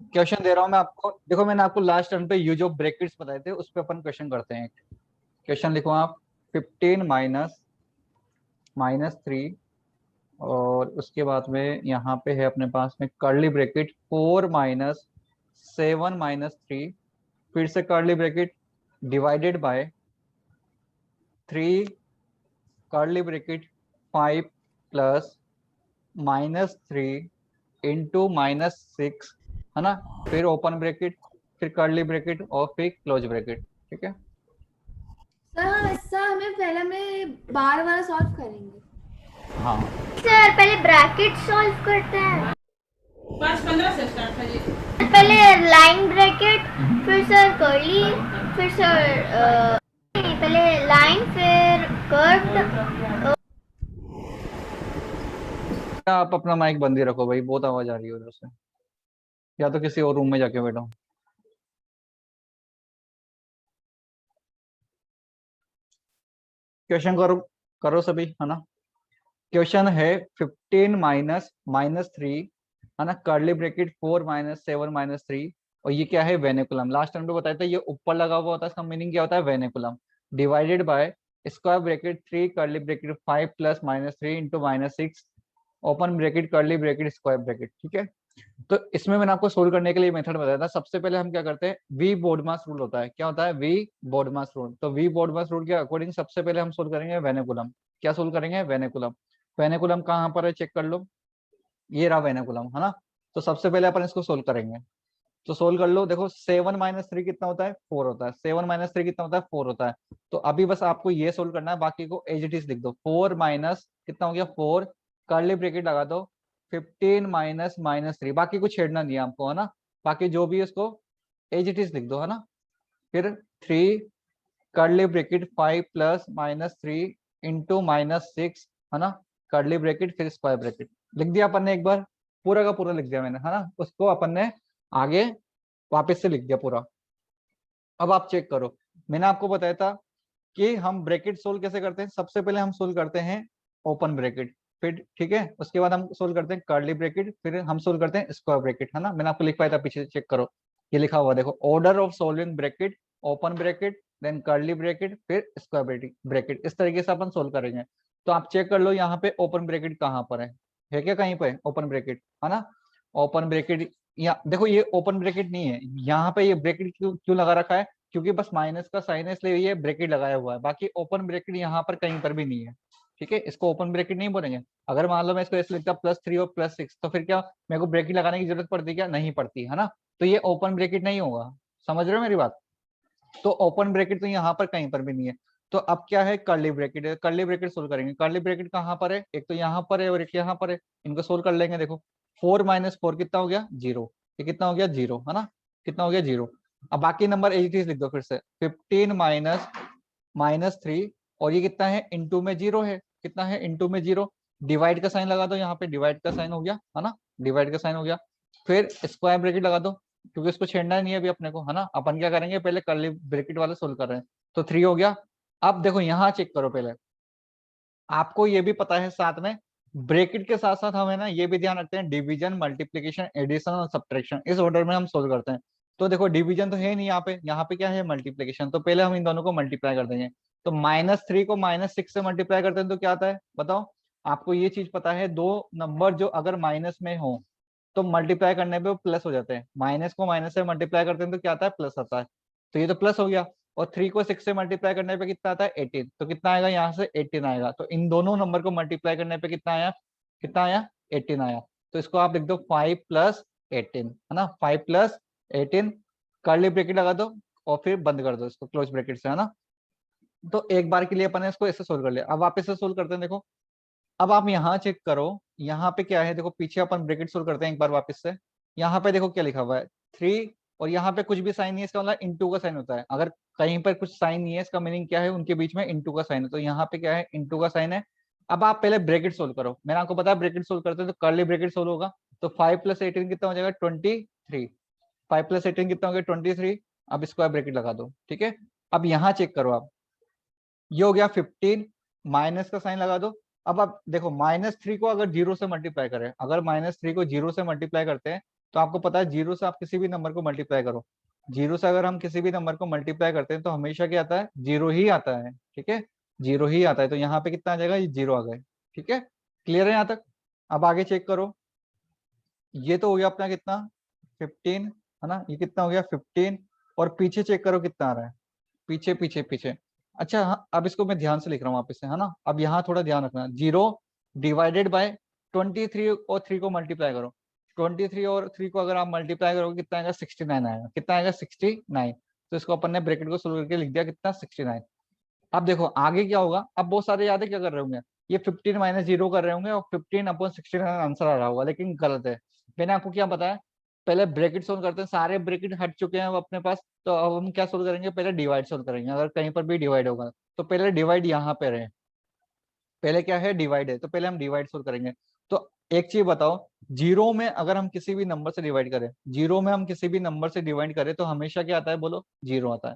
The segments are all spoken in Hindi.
क्वेश्चन दे रहा हूँ मैं आपको, देखो मैंने आपको लास्ट टर्म पे ये जो ब्रैकेट्स बताए थे उस पे अपन क्वेश्चन करते हैं। क्वेश्चन लिखो आप, 15 माइनस माइनस 3, और उसके बाद में यहाँ पे है अपने पास में कर्ली ब्रैकेट 4 माइनस 7 माइनस 3, फिर से curly bracket divided by 3 curly bracket 5 plus -3 into -6, है ना, फिर ओपन ब्रैकेट, फिर कर्ली ब्रैकेट और फिर क्लोज ब्रैकेट। ठीक है। सर हम ऐसा हमें पहले में बार वाला सॉल्व करेंगे। हाँ सर पहले ब्रैकेट सॉल्व करते हैं। 5:15 से स्टार्ट है जी। पहले लाइन ब्रैकेट, फिर सर कर्ली, फिर सर नहीं, पहले लाइन फिर कर्व्ड। आप अपना माइक बंद ही रखो भाई, बहुत आवाज आ रही है उधर से, या तो किसी और रूम में जाके बैठो। क्वेश्चन करो, करो सभी, है ना। क्वेश्चन है 15 माइनस -3, है ना, कर्ली ब्रैकेट 4 माइनस 7 माइनस 3, और ये क्या है, वेनिकुलम। लास्ट टाइम तो बताया था ये ऊपर लगा हुआ होता है, इसका मीनिंग क्या होता है, vinculum, divided by square bracket 3 curly bracket 5 plus -3 into -6 open bracket curly bracket square bracket. ठीक है। तो इसमें मैंने आपको सोल्व करने के लिए मेथड बताया था। सबसे पहले हम क्या करते हैं, वी बोर्डमास रूल होता है। क्या होता है, वी बोर्डमास रूल। तो वी बोर्डमास रूल के अकॉर्डिंग सबसे पहले हम सोल्व करेंगे वेनेकुलम। क्या सोल्व करेंगे, वेनेकुलम। वेनेकुलम कहाँ पर है, चेक कर लो, ये रहा वेनेकुलम, है ना। तो सबसे पहले अपन इसको सोल्व करेंगे। तो सोल्व कर लो, देखो 7 - 3 कितना होता है, 4 होता है। 7 - 3 कितना होता है, 4 होता है। तो अभी बस आपको ये सोल्व करना है, बाकी को एज इट इज लिख दो। 4 माइनस कितना हो गया, 4, कर्ली ब्रैकेट लगा दो, 15 माइनस -3, बाकी कुछ छेड़ना नहीं है आपको, है ना। बाकी जो भी है उसको एज इट इज लिख दो, है ना। फिर 3 कर्ली ब्रैकेट 5 प्लस -3 इंटू -6, है ना, कर्ली ब्रैकेट फिर स्क्वायर ब्रैकेट। लिख दिया अपन ने एक बार, पूरा का पूरा लिख दिया मैंने, है ना। उसको अपन ने आगे वापस से लिख दिया पूरा। अब आप चेक करो, मैंने आपको बताया था कि हम ब्रैकेट सोल्व कैसे करते हैं। सबसे पहले हम सोल्व करते हैं ओपन ब्रैकेट, फिर ठीक है, उसके बाद हम सोल्व करते हैं कर्ली ब्रैकेट, फिर हम सोल्व करते हैं स्क्वायर ब्रैकेट, है ना। मैंने आपको लिख पाया था पीछे, चेक करो, ये लिखा हुआ देखो, order of solving bracket, open bracket, then curly bracket, फिर स्क्वायर ब्रैकेट ब्रैकेट, इस तरीके से अपन सोल्व करेंगे। तो आप चेक कर लो यहाँ पे ओपन ब्रैकेट कहाँ पर है क्या, कहीं पे ओपन ब्रैकेट, है ना। ओपन ब्रैकेट, या देखो ये ओपन ब्रैकेट नहीं है, यहाँ पे ये ब्रैकेट क्यों क्यों लगा रखा है, क्योंकि बस माइनस का साइन है इसलिए ये ब्रैकेट लगाया हुआ है, बाकी ओपन ब्रैकेट यहाँ पर कहीं पर भी नहीं है। ठीक है, इसको ओपन ब्रैकेट नहीं बोलेंगे। अगर मान लो मैं इसको ऐसे लिखता +3 और +6, तो फिर क्या मेरे को ब्रैकेट लगाने की जरूरत पड़ती, क्या नहीं पड़ती, है ना। तो ये ओपन ब्रैकेट नहीं होगा, समझ रहे हो मेरी बात। तो ओपन ब्रैकेट तो यहाँ पर कहीं पर भी नहीं है। तो अब क्या है, कर्ली ब्रैकेट है, कर्ली ब्रैकेट सोल्व करेंगे। कर्ली ब्रैकेट कहाँ पर है, एक तो यहाँ पर है और एक यहाँ पर है, इनको सोल्व कर लेंगे। देखो 4 माइनस 4 कितना हो गया, 0, ये कितना हो गया, 0, है ना, कितना हो गया, 0। अब बाकी नंबर एज इट इज लिख दो फिर से, 15 माइनस -3, और ये कितना है, इंटू में 0 है, कितना है, इंटू में 0, डिवाइड का साइन लगा दो, यहाँ पे डिवाइड का साइन हो गया, है ना, डिवाइड का साइन हो गया। फिर स्क्वायर ब्रैकेट लगा दो, क्योंकि इसको छेड़ना नहीं है अभी अपने को, है ना। अपन क्या करेंगे, पहले कर्ली ब्रैकेट वाला सोल्व कर रहे हैं। तो 3 हो गया। अब देखो यहाँ चेक करो, पहले आपको ये भी पता है साथ में, ब्रैकेट के साथ साथ हमें ना ये भी ध्यान रखते हैं, डिवीजन, मल्टीप्लीकेशन, एडिशन और सब्ट्रैक्शन, इस ऑर्डर में हम सोल्व करते हैं। तो देखो डिवीजन तो है नहीं यहाँ पे क्या है, मल्टीप्लीकेशन। तो पहले हम इन दोनों को मल्टीप्लाई कर देंगे। तो -3 को -6 से मल्टीप्लाई करते हैं तो क्या आता है, बताओ। आपको ये चीज पता है, दो नंबर जो अगर माइनस में हो तो मल्टीप्लाई करने पे वो प्लस हो जाते हैं, माइनस को माइनस से मल्टीप्लाई करते हैं तो क्या आता है, प्लस आता है। तो ये तो प्लस हो गया। और 3 को 6 से मल्टीप्लाई करने पे कितना आता है, 18। तो कितना आएगा, यहाँ से 18 आएगा। तो इन दोनों नंबर को मल्टीप्लाई करने पे कितना आया, कितना आया, 18 आया। तो इसको आप लिख दो 5 + 18, है ना, 5 + 18, कर्ली ब्रैकेट लगा दो और फिर बंद कर दो इसको क्लोज ब्रैकेट से, है ना। तो एक बार के लिए अपन ने इसको ऐसे सोल्व कर लिया। अब वापस से सोल्व करते हैं, देखो अब आप यहाँ चेक करो, यहाँ पे क्या है, देखो पीछे अपन ब्रैकेट सोल्व करते हैं एक बार वापस से। यहाँ पे देखो क्या लिखा हुआ है, 3, और यहाँ पे कुछ भी साइन नहीं है, इसका मतलब इंटू का साइन होता है। अगर कहीं पर कुछ साइन नहीं है, इसका मीनिंग क्या है, उनके बीच में इंटू का साइन है। तो यहाँ पे क्या है, इंटू का साइन है। अब आप पहले ब्रैकेट सोल्व करो, मैंने आपको बताया ब्रैकेट सोल्व करते हैं तो कर्ली ब्रैकेट सोल्व होगा। तो 5 + 18 कितना हो जाएगा, 23। 5 + 18 कितना हो गया, 23। अब स्क्वायर ब्रैकेट लगा दो, ठीक है। अब यहाँ चेक करो आप, ये हो गया 15, माइनस का साइन लगा दो। अब आप देखो -3 को अगर 0 से मल्टीप्लाई करें, अगर -3 को 0 से मल्टीप्लाई करते हैं तो आपको पता है जीरो से आप किसी भी नंबर को मल्टीप्लाई करो, जीरो से अगर हम किसी भी नंबर को मल्टीप्लाई करते हैं तो हमेशा क्या आता है, जीरो ही आता है। ठीक है, जीरो ही आता है। तो यहाँ पे कितना आ जाएगा, ये जीरो आ गए। ठीक है, क्लियर है यहाँ तक? अब आगे चेक करो, ये तो हो गया अपना कितना 15, है ना, ये कितना हो गया 15, और पीछे चेक करो कितना आ रहा है, पीछे पीछे पीछे। अच्छा हाँ, अब इसको मैं ध्यान से लिख रहा हूँ वापस से, है ना। अब यहाँ थोड़ा ध्यान रखना, जीरो डिवाइडेड बाय 23 और 3 को मल्टीप्लाई करो, 23 और 3 को अगर आप मल्टीप्लाई करोगे कितना आएगा, 69 आएगा। कितना आएगा, 69। तो इसको अपन ने ब्रैकेट को सोल्व करके लिख दिया कितना, 69। अब देखो आगे क्या होगा, अब बहुत सारे याद है क्या कर रहे होंगे, ये 15 माइनस जीरो कर रहे होंगे और 15/69 आंसर आ रहा होगा, लेकिन गलत है। मैंने आपको क्या बताया, पहले ब्रैकेट सोल्व करते हैं, सारे ब्रैकेट हट चुके हैं अब अपने पास, तो अब हम क्या सोल्व करेंगे, पहले डिवाइड सोल्व करेंगे। अगर कहीं पर भी डिवाइड होगा तो पहले डिवाइड यहाँ पे रहे, पहले क्या है, डिवाइड है, तो पहले हम डिवाइड सोल्व करेंगे। तो एक चीज बताओ, जीरो में अगर हम किसी भी नंबर से डिवाइड करें, जीरो में हम किसी भी नंबर से डिवाइड करें तो हमेशा क्या आता है, बोलो, जीरो आता है।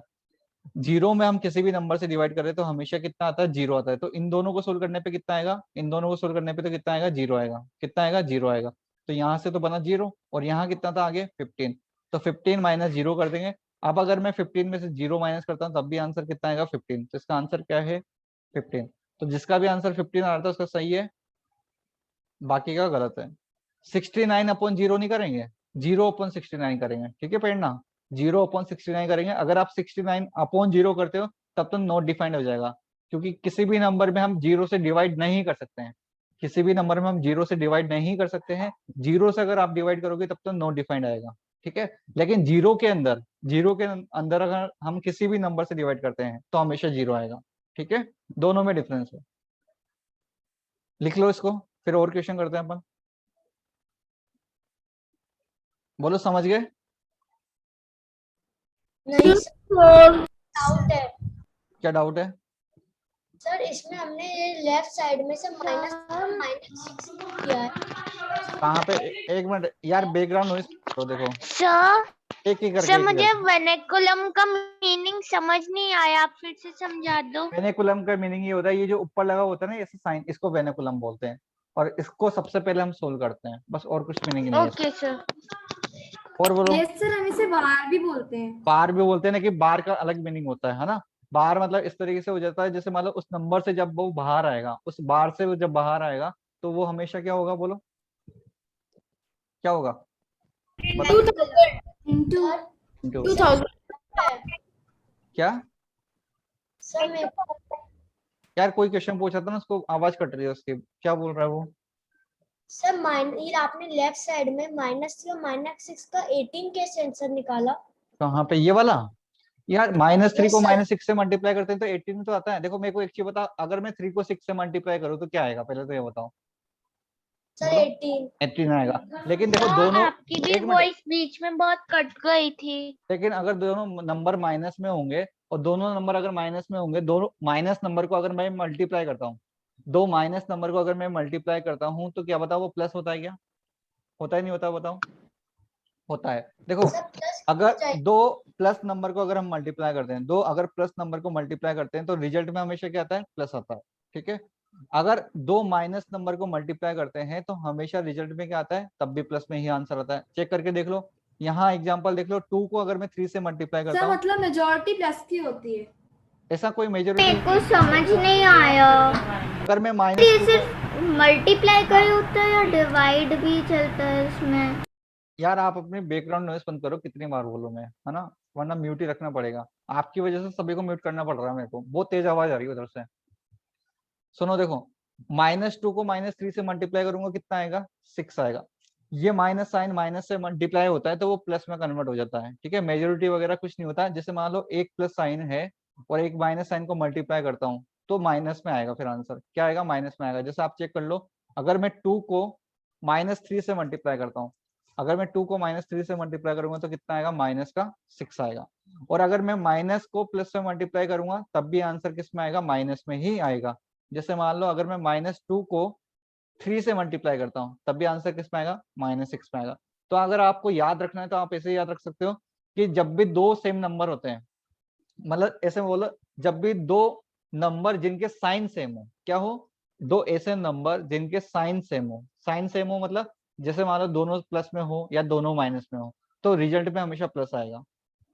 जीरो में हम किसी भी नंबर से डिवाइड करें तो हमेशा कितना आता है, जीरो आता है। तो इन दोनों को सोल्व करने पे कितना आएगा, इन दोनों को सोल्व करने पे तो कितना आएगा, जीरो आएगा। कितना आएगा, जीरो आएगा। तो यहाँ से तो बना जीरो, और यहाँ कितना था आगे 15, तो 15 माइनस जीरो कर देंगे। अब अगर मैं 15 में से जीरो माइनस करता हूँ तब भी आंसर कितना आएगा, 15। तो इसका आंसर क्या है, 15। तो जिसका भी आंसर 15 आ रहा था उसका सही है, बाकी का गलत है। 69/0 नहीं करेंगे, 0/69 करेंगे। ठीक है पढ़ना, 0/69 करेंगे। अगर आप 69/0 करते हो तब तो नॉट डिफाइंड हो जाएगा, क्योंकि किसी भी नंबर में हम जीरो से डिवाइड नहीं कर सकते हैं, किसी भी नंबर में हम जीरो से डिवाइड नहीं कर सकते हैं। जीरो से अगर आप डिवाइड करोगे तब तो नॉट डिफाइंड आएगा। ठीक है, लेकिन जीरो के अंदर अगर हम किसी भी नंबर से डिवाइड करते हैं तो हमेशा जीरो आएगा। ठीक है, दोनों में डिफरेंस है, लिख लो इसको, फिर और क्वेश्चन करते हैं अपन। बोलो, समझ गए? नहीं सर, डाउट है क्या डाउट है? सर। इसमें हमने ये लेफ्ट साइड में से -6 किया है। कहाँ पे, एक मिनट यार, बैकग्राउंड नॉइस करो, देखो सर एक ही करके, सर एक ही मुझे करके। वर्नाकुलम का मीनिंग समझ नहीं आया, आप फिर से समझा दो। वेनेकुलम का मीनिंग ये होता है, ये जो ऊपर लगा होता है ना ऐसे साइन, इसको वेनेकुलम बोलते हैं, और इसको सबसे पहले हम सोल्व करते हैं, बस, और कुछ मीनिंग नहीं है ओके इसका। सर। और बोलो। यस सर, हम इसे बार भी बोलते हैं। बार भी बोलते हैं ना, कि बार का अलग मीनिंग होता है ना। बार मतलब इस तरीके से हो जाता है, जैसे मान लो उस नंबर से जब वो बाहर आएगा, उस बार से वो जब बाहर आएगा तो वो हमेशा क्या होगा, बोलो क्या होगा, बताओ। 2000 into Into 2000। क्या, सर मैं यार कोई क्वेश्चन पूछा था ना, उसको आवाज कट रही है उसकी, क्या बोल रहा है वो? सर ये आपने लेफ्ट साइड में -3 और -6 का 18 कैसे आंसर निकाला? कहाँ पे, ये वाला? यार -3 यस को सर। -6 से मल्टीप्लाई करते हैं तो 18 तो आता है। देखो मेरे को एक चीज बता, अगर मैं 3 को 6 से मल्टीप्लाई करूँ तो क्या आएगा, पहले तो ये बताओ। सर बोलो, 18। 18 आएगा। लेकिन देखो सर दोनों, आपकी भी एक मिनट, वॉइस बीच में बहुत कट गई थी। लेकिन अगर दोनों नंबर माइनस में होंगे, और दोनों नंबर अगर माइनस में होंगे, दोनों माइनस नंबर को अगर मैं मल्टीप्लाई करता हूँ, दो माइनस नंबर को अगर मैं मल्टीप्लाई करता हूँ तो क्या बताओ, वो प्लस होता है क्या, होता है नहीं होता, बताओ। होता है। देखो सर प्लस अगर दो प्लस नंबर को अगर हम मल्टीप्लाई करते हैं, दो अगर प्लस नंबर को मल्टीप्लाई करते हैं तो रिजल्ट में हमेशा क्या आता है, प्लस आता है। ठीक है, अगर दो माइनस नंबर को मल्टीप्लाई करते हैं तो हमेशा रिजल्ट में क्या आता है, तब भी प्लस में ही आंसर आता है। चेक करके देख लो, यहाँ एग्जांपल देख लो, 2 को अगर मैं 3 से मल्टीप्लाई करता सर हूँ, मतलब मेजॉरिटी प्लस की होती है। ऐसा कोई मेजोरिटी, मेरे को समझ नहीं आया। अगर मैं ये माइनस, सिर्फ मल्टीप्लाई का ही होता है या डिवाइड भी चलता है इसमें? यार आप अपनी बैकग्राउंड नॉइस बंद करो, कितनी बार बोलूं मैं, है ना, वरना म्यूट ही रखना पड़ेगा। आपकी वजह से सभी को म्यूट करना पड़ रहा है मेरे को, बहुत तेज आवाज आ रही है उधर से। सुनो देखो, -2 को -3 से मल्टीप्लाई करूंगा कितना आएगा, 6 आएगा। ये माइनस साइन माइनस से मल्टीप्लाई होता है तो वो प्लस में कन्वर्ट हो जाता है। ठीक है, मेजोरिटी वगैरह कुछ नहीं होता। जैसे मान लो एक प्लस साइन है और एक माइनस साइन को मल्टीप्लाई करता हूँ तो माइनस में आएगा, फिर आंसर क्या आएगा, माइनस में आएगा। जैसे आप चेक कर लो, अगर मैं 2 को -3 से मल्टीप्लाई करता हूँ, अगर मैं 2 को -3 से मल्टीप्लाई करूंगा तो कितना आएगा, माइनस का 6 आएगा। और अगर मैं माइनस को प्लस से मल्टीप्लाई करूंगा तब भी आंसर किस में आएगा, माइनस में ही आएगा। जैसे मान लो अगर मैं -2 को 3 से मल्टीप्लाई करता हूँ तब भी आंसर किस में आएगा, -6 में आएगा। तो अगर आपको याद रखना है तो आप ऐसे याद रख सकते हो कि जब भी दो सेम नंबर होते हैं, मतलब ऐसे बोलो, जब भी दो नंबर जिनके साइन सेम हो, क्या हो, दो ऐसे नंबर जिनके साइन सेम हो, साइन सेम हो मतलब जैसे मान लो दोनों प्लस में हो या दोनों माइनस में हो, तो रिजल्ट में हमेशा प्लस आएगा।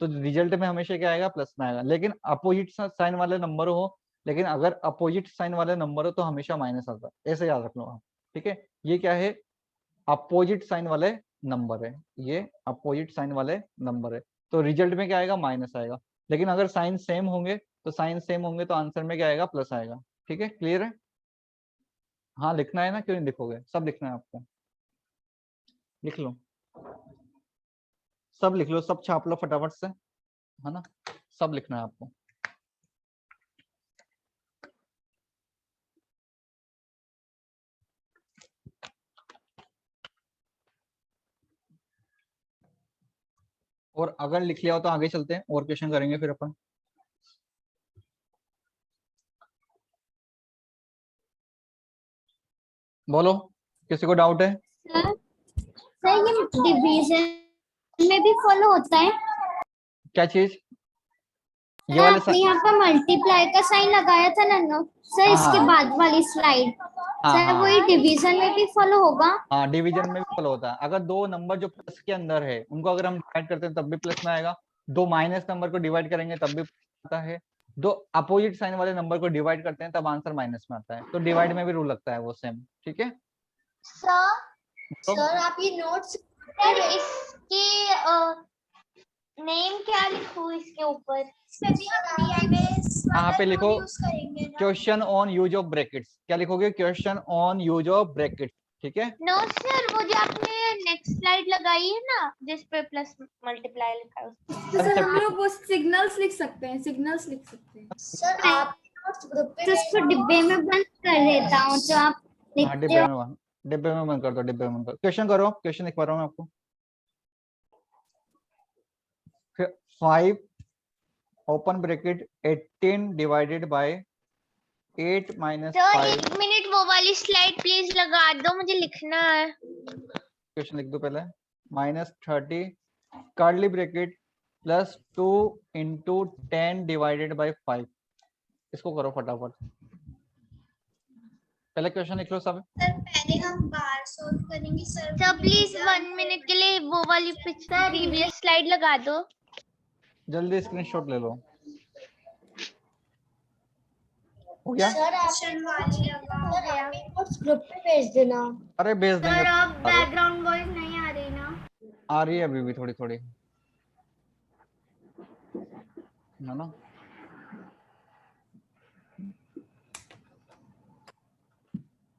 तो रिजल्ट में हमेशा क्या आएगा, प्लस में आएगा। लेकिन अपोजिट साइन वाले नंबर हो, लेकिन अगर अपोजिट साइन वाले नंबर हो तो हमेशा माइनस आता है, ऐसे याद रख लो आप। ठीक है, ये क्या है, अपोजिट साइन वाले नंबर है, ये अपोजिट साइन वाले नंबर है, तो रिजल्ट में क्या आएगा, माइनस आएगा। लेकिन अगर साइन सेम होंगे तो आंसर में क्या आएगा, प्लस आएगा। ठीक है, क्लियर है? हाँ लिखना है ना, क्यों नहीं लिखोगे, सब लिखना है आपको, लिख लो, सब लिख लो, सब छाप लो फटाफट से, है ना, सब लिखना है आपको। और अगर लिख लिया हो तो आगे चलते हैं और क्वेश्चन करेंगे फिर अपन। बोलो, किसी को डाउट है? सर ये डिवीजन में भी फॉलो होता है? क्या चीज? ये सर वाले आपने यहाँ पर मल्टीप्लाई का साइन लगाया था ना सर, हाँ, इसके हाँ। बाद वाली स्लाइड, हाँ, सर हाँ। वही डिवीजन में भी फॉलो होगा? हाँ, डिवीजन में भी फॉलो होता है। अगर दो नंबर जो प्लस के अंदर है उनको अगर हम डिवाइड करते हैं तब भी प्लस में आएगा, दो माइनस नंबर को डिवाइड करेंगे तब भी आता है, दो अपोजिट साइन वाले नंबर को डिवाइड करते हैं तब आंसर माइनस में आता है। तो डिवाइड में भी रूल लगता है वो सेम। ठीक है, सर आप ये नोट्स सर इसकी नेम क्या लिखूं इसके ऊपर? यहाँ पे लिखो question on use of brackets. क्या लिखोगे? Question on use of brackets. ठीक है, नो सर, वो जो आपने नेक्स्ट स्लाइड लगाई है ना जिस पे प्लस मल्टीप्लाई लिखा है तो सर हम लोग वो सिग्नल्स लिख सकते हैं, सिग्नल्स लिख सकते हैं। सर आप नोट्स ग्रुप पे इसको डिब्बे में बंद कर देता हूँ तो आप हाँ डिब्बे में बंद कर दो, डिब्बे में बंद करो। क्वेश्चन करो, क्वेश्चन लिखवा रहा हूँ मैं आपको। 5 open bracket 18 divided by 8 minus sir 5। एक मिनट वो वाली स्लाइड प्लीज लगा दो, मुझे लिखना है। क्वेश्चन लिख दो पहले। -30 curly bracket plus 2 into 10 divided by 5। इसको करो फटाफट, पहले क्वेश्चन लिख लो सब। सर पहले हम बाहर सॉल्व करेंगे सर। सर प्लीज 1 मिनट के लिए वो वाली प्रीवियस स्लाइड लगा दो। जल्दी स्क्रीनशॉट ले लो। हो गया? सर आप नोट्स ग्रुप पे भेज देना। अरे भेज देंगे। अब बैकग्राउंड वॉइस नहीं आ रही ना? आ रही है अभी भी थोड़ी थोड़ी, है ना।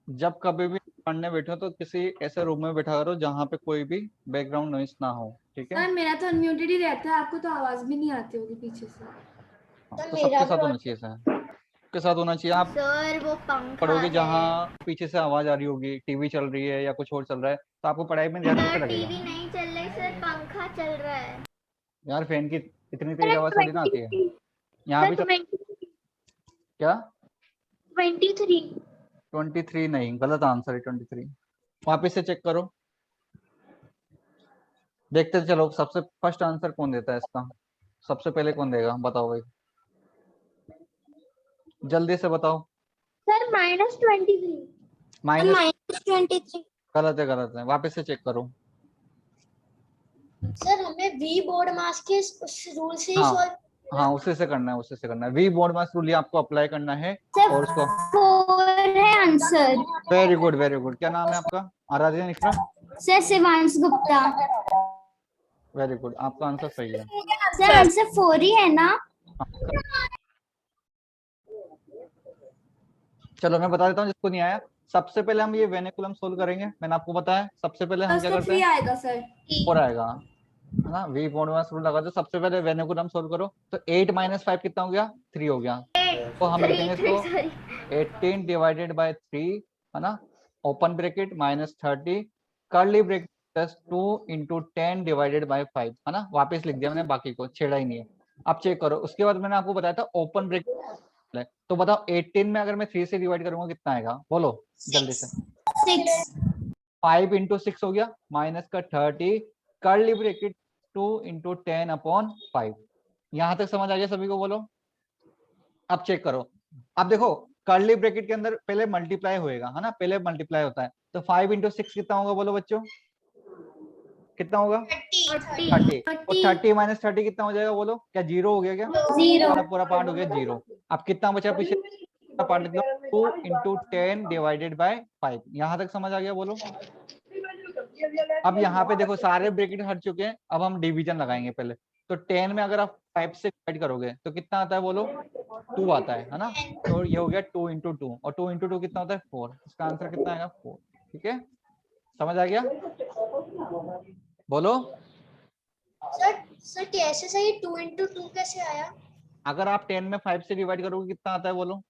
जब कभी भी पढ़ने बैठो तो किसी ऐसे रूम में बैठा करो जहाँ पे कोई भी बैकग्राउंड नॉइस ना हो। ठीक है, सर मेरा तो अनम्यूटेड ही रहता है, आपको तो आवाज भी नहीं आती होगी पीछे से। तो सबके साथ होना चाहिए सर, सबके साथ होना चाहिए। आप सर वो पंखा पढ़ोगे जहाँ पीछे से आवाज आ रही होगी, टीवी चल रही है या कुछ और चल रहा है, तो आपको पढ़ाई में ध्यान कैसे लगेगा? टीवी नहीं चल रही सर, पंखा चल रहा है। यार फैन की इतनी तेज आवाज थोड़ी ना आती है। यहाँ भी तो क्या 23 नहीं, गलत आंसर है 23। वापिस से चेक करो, देखते चलो सबसे फर्स्ट आंसर कौन देता है इसका, सबसे पहले कौन देगा, बताओ भाई जल्दी से बताओ। सर -23। -23 गलत है, वापस से चेक करो। सर हमें वी बोर्ड मास के उस रूल से ही हाँ, सॉल्व। हाँ उसी से करना है, उसी से करना है। वी बोर्ड मास रूल आपको अप्लाई करना है और उसको 4 है answer. Very good very good. क्या नाम है आपका? Aaradhya Mishra. Sir Shivansh Gupta. Very good, आपका आंसर सही है। सर आंसर 4 ही है ना? चलो मैं बता देता हूँ जिसको नहीं आया। सबसे पहले हम ये वेनिकुलम सोल्व करेंगे, मैंने आपको बताया। सबसे पहले हम क्या उसका करते 3 हैं, आएगा सर। 4 आएगा, है ना। वी बोर्ड मास रूल लगा दो, सबसे पहले वेनिकुलम सोल्व करो। तो 8 - 5 कितना हो गया? 3 हो गया। तो हम लिखेंगे इसको 18 डिवाइडेड बाय 3, है ना, open bracket -30 curly bracket plus 2 into 10 divided by 5, है ना। वापस लिख दिया मैंने, बाकी को छेड़ा ही नहीं है। अब चेक करो, उसके बाद मैंने आपको बताया था ओपन ब्रैकेट। तो बताओ 18 में अगर मैं 3 से डिवाइड करूंगा कितना आएगा, बोलो जल्दी से। 6। 5 इंटू 6 हो गया, माइनस का 30 कर्ली ब्रैकेट 2 इंटू 10 अपॉन 5। यहां तक समझ आ गया सभी को? बोलो। अब चेक करो, अब देखो कर्ली ब्रैकेट के अंदर पहले मल्टीप्लाई होएगा, है ना, पहले मल्टीप्लाई होता है। तो 5 इंटू 6 कितना होगा बोलो बच्चों, कितना होगा 30 30। और 30 माइनस 30 कितना हो जाएगा बोलो, क्या जीरो हो गया क्या, जीरो। पूरा पूरा पार्ट हो गया जीरो। अब कितना बचा पीछे पार्ट लिख लो, 2 इंटू 10 डिवाइडेड बाय 5। यहाँ तक समझ आ गया बोलो। अब यहाँ पे देखो सारे ब्रैकेट हट चुके हैं, अब हम डिवीजन लगाएंगे पहले। तो 10 में अगर आप 5 से डिवाइड करोगे तो कितना आता है बोलो, 2 आता है ना। तो ये हो गया 2 इंटू 2, और 2 इंटू 2 कितना होता है 4। इसका आंसर कितना आएगा 4। ठीक है, समझ आ गया बोलो। सर कैसे सही 2 इंटू 2 कैसे आया? अगर आप 10 में 5 से डिवाइड करोगे कितना आता है बोलो,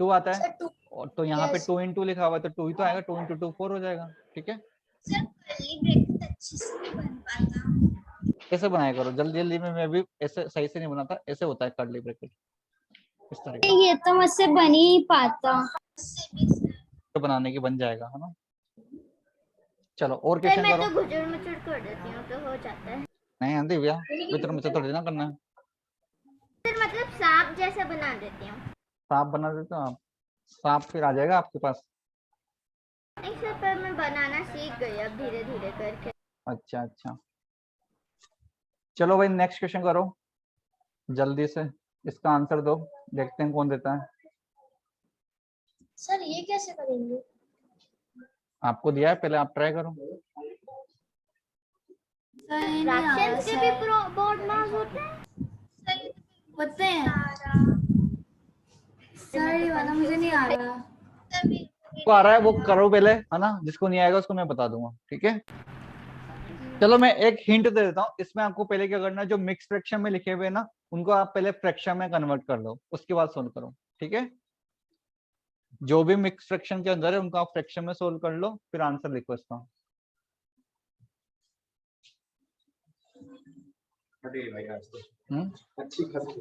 2 आता है। सर 2 और तो यहाँ पे यस 2 इंटू लिखा हुआ है तो 2 ही तो आएगा, 2 इंटू 2 4 हो जाएगा। ठीक है, सर कर्ली ब्रैकेट अच्छे से नहीं बन पाता। ऐसे बनाया करो, जल्दी जल्दी में मैं भी ऐसे सही से नहीं बनाता, ऐसे होता है कर्ली ब्रैकेट इस तरह का। ये तो मुझसे बन ही नहीं पाता। तो बनाने की बन जाएगा है ना। चलो और सर क्वेश्चन मैं करो। तो गुजर मुचड़ कर देती हूँ तो हो जाता है। नहीं आंधी भैया, मित्र मुझे थोड़ी ना करना है। सर मतलब सांप जैसा बना देती हूँ। सांप बना देते हो आप, सांप फिर आ जाएगा आपके पास। नहीं सर, पर मैं बनाना सीख गई अब धीरे धीरे करके। अच्छा अच्छा, चलो भाई नेक्स्ट क्वेश्चन करो जल्दी से, इसका आंसर दो, देखते हैं कौन देता है। सर ये कैसे करेंगे? आपको दिया है, पहले आप ट्राई करो। सर ये नहीं आ रहा फ्रैक्शंस के भी सर। बोर्ड मास होते हैं। होते हैं सर, ये वाला मुझे नहीं आ रहा। जिसको आ रहा है वो करो पहले, है ना, जिसको नहीं आएगा उसको मैं बता दूंगा। ठीक है, चलो मैं एक हिंट दे देता हूँ, इसमें आपको पहले क्या करना है, जो मिक्स फ्रैक्शन में लिखे हुए हैं ना उनको आप पहले फ्रैक्शन में कन्वर्ट कर लो, उसके बाद सोल्व करो। ठीक है, जो भी मिक्स फ्रैक्शन के अंदर है उनको आप फ्रैक्शन में सोल्व कर लो, फिर आंसर लिखो इसका। अच्छी खासी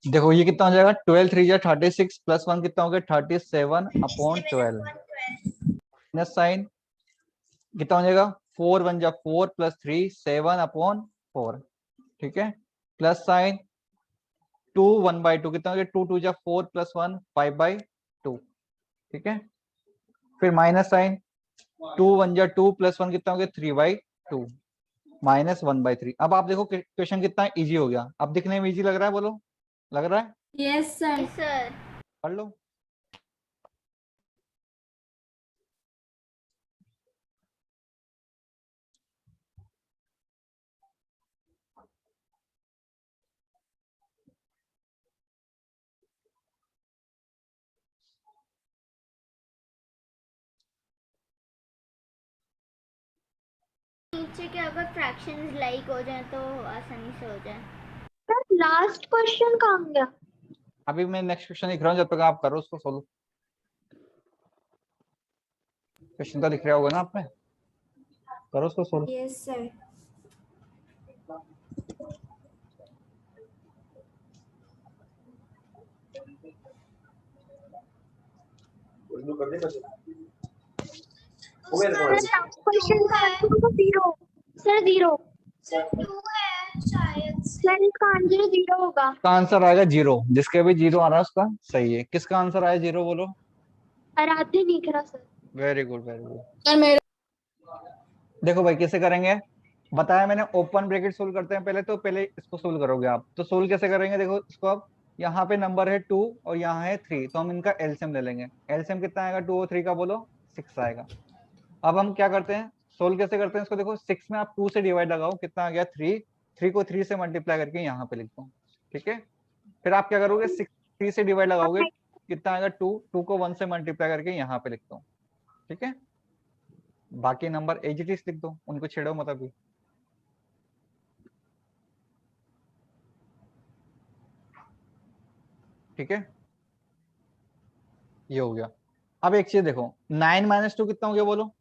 देखो ये कितना हो जाएगा, 12 3 जा 36 प्लस 1 कितना हो गया 37 अपॉन 12 माइनस साइन कितना हो जाएगा 4 1 जा 4 प्लस 3 7 अपॉन 4। ठीक है, प्लस साइन 2 1 बाई 2 कितना हो गया 2 2 जा 4 प्लस 1 5 बाई 2। ठीक है, फिर माइनस साइन 2 1 जा 2 प्लस 1 कितना हो गया 3 बाई 2 माइनस 1 बाई 3। अब आप देखो क्वेश्चन कितना इजी हो गया, अब दिखने में इजी लग रहा है बोलो, लग रहा है, यस सर। सर पढ़ लो। नीचे के अगर फ्रैक्शंस लाइक हो जाए तो आसानी से हो जाए। सर लास्ट क्वेश्चन कहाँ गया? अभी मैं नेक्स्ट क्वेश्चन लिख रहा हूँ, जब तक आप करो उसको सोल्व। क्वेश्चन तो लिख रहा होगा ना आपने, करो उसको सोल्व। Yes sir. कर देगा क्वेश्चन का आंसर 0 सर 0 सर 2 है शायद सर, इसका आंसर 0 होगा। इसका आंसर आएगा 0, जिसके भी 0 आ रहा है उसका सही है। किसका आंसर आया 0 बोलो? आराध्य दिख रहा sir. Very good very good. Sir मेरे देखो भाई कैसे करेंगे, बताया मैंने, ओपन ब्रैकेट सोल्व करते हैं पहले, तो पहले इसको सोल्व करोगे आप। तो सोल्व कैसे करेंगे, देखो इसको अब यहाँ पे नंबर है 2 और यहाँ है 3, तो हम इनका एलसीएम ले लेंगे। एलसीएम कितना आएगा 2 और 3 का बोलो 6 आएगा। अब हम क्या करते हैं, सोल्व कैसे करते हैं इसको, देखो 6 में आप 2 से डिवाइड लगाओ, कितना आ गया 3, 3 को 3 से मल्टीप्लाई करके यहाँ पे लिख दो। ठीक है, फिर आप क्या करोगे 6 3 से डिवाइड लगाओगे, कितना आएगा 2, 2 को 1 से मल्टीप्लाई करके यहाँ पे लिख दो। ठीक है, बाकी नंबर एज इट इज लिख दो, उनको छेड़ो मत अभी। ठीक है, ये हो गया। अब एक चीज देखो, 9 माइनस 2 कितना हो गया बोलो,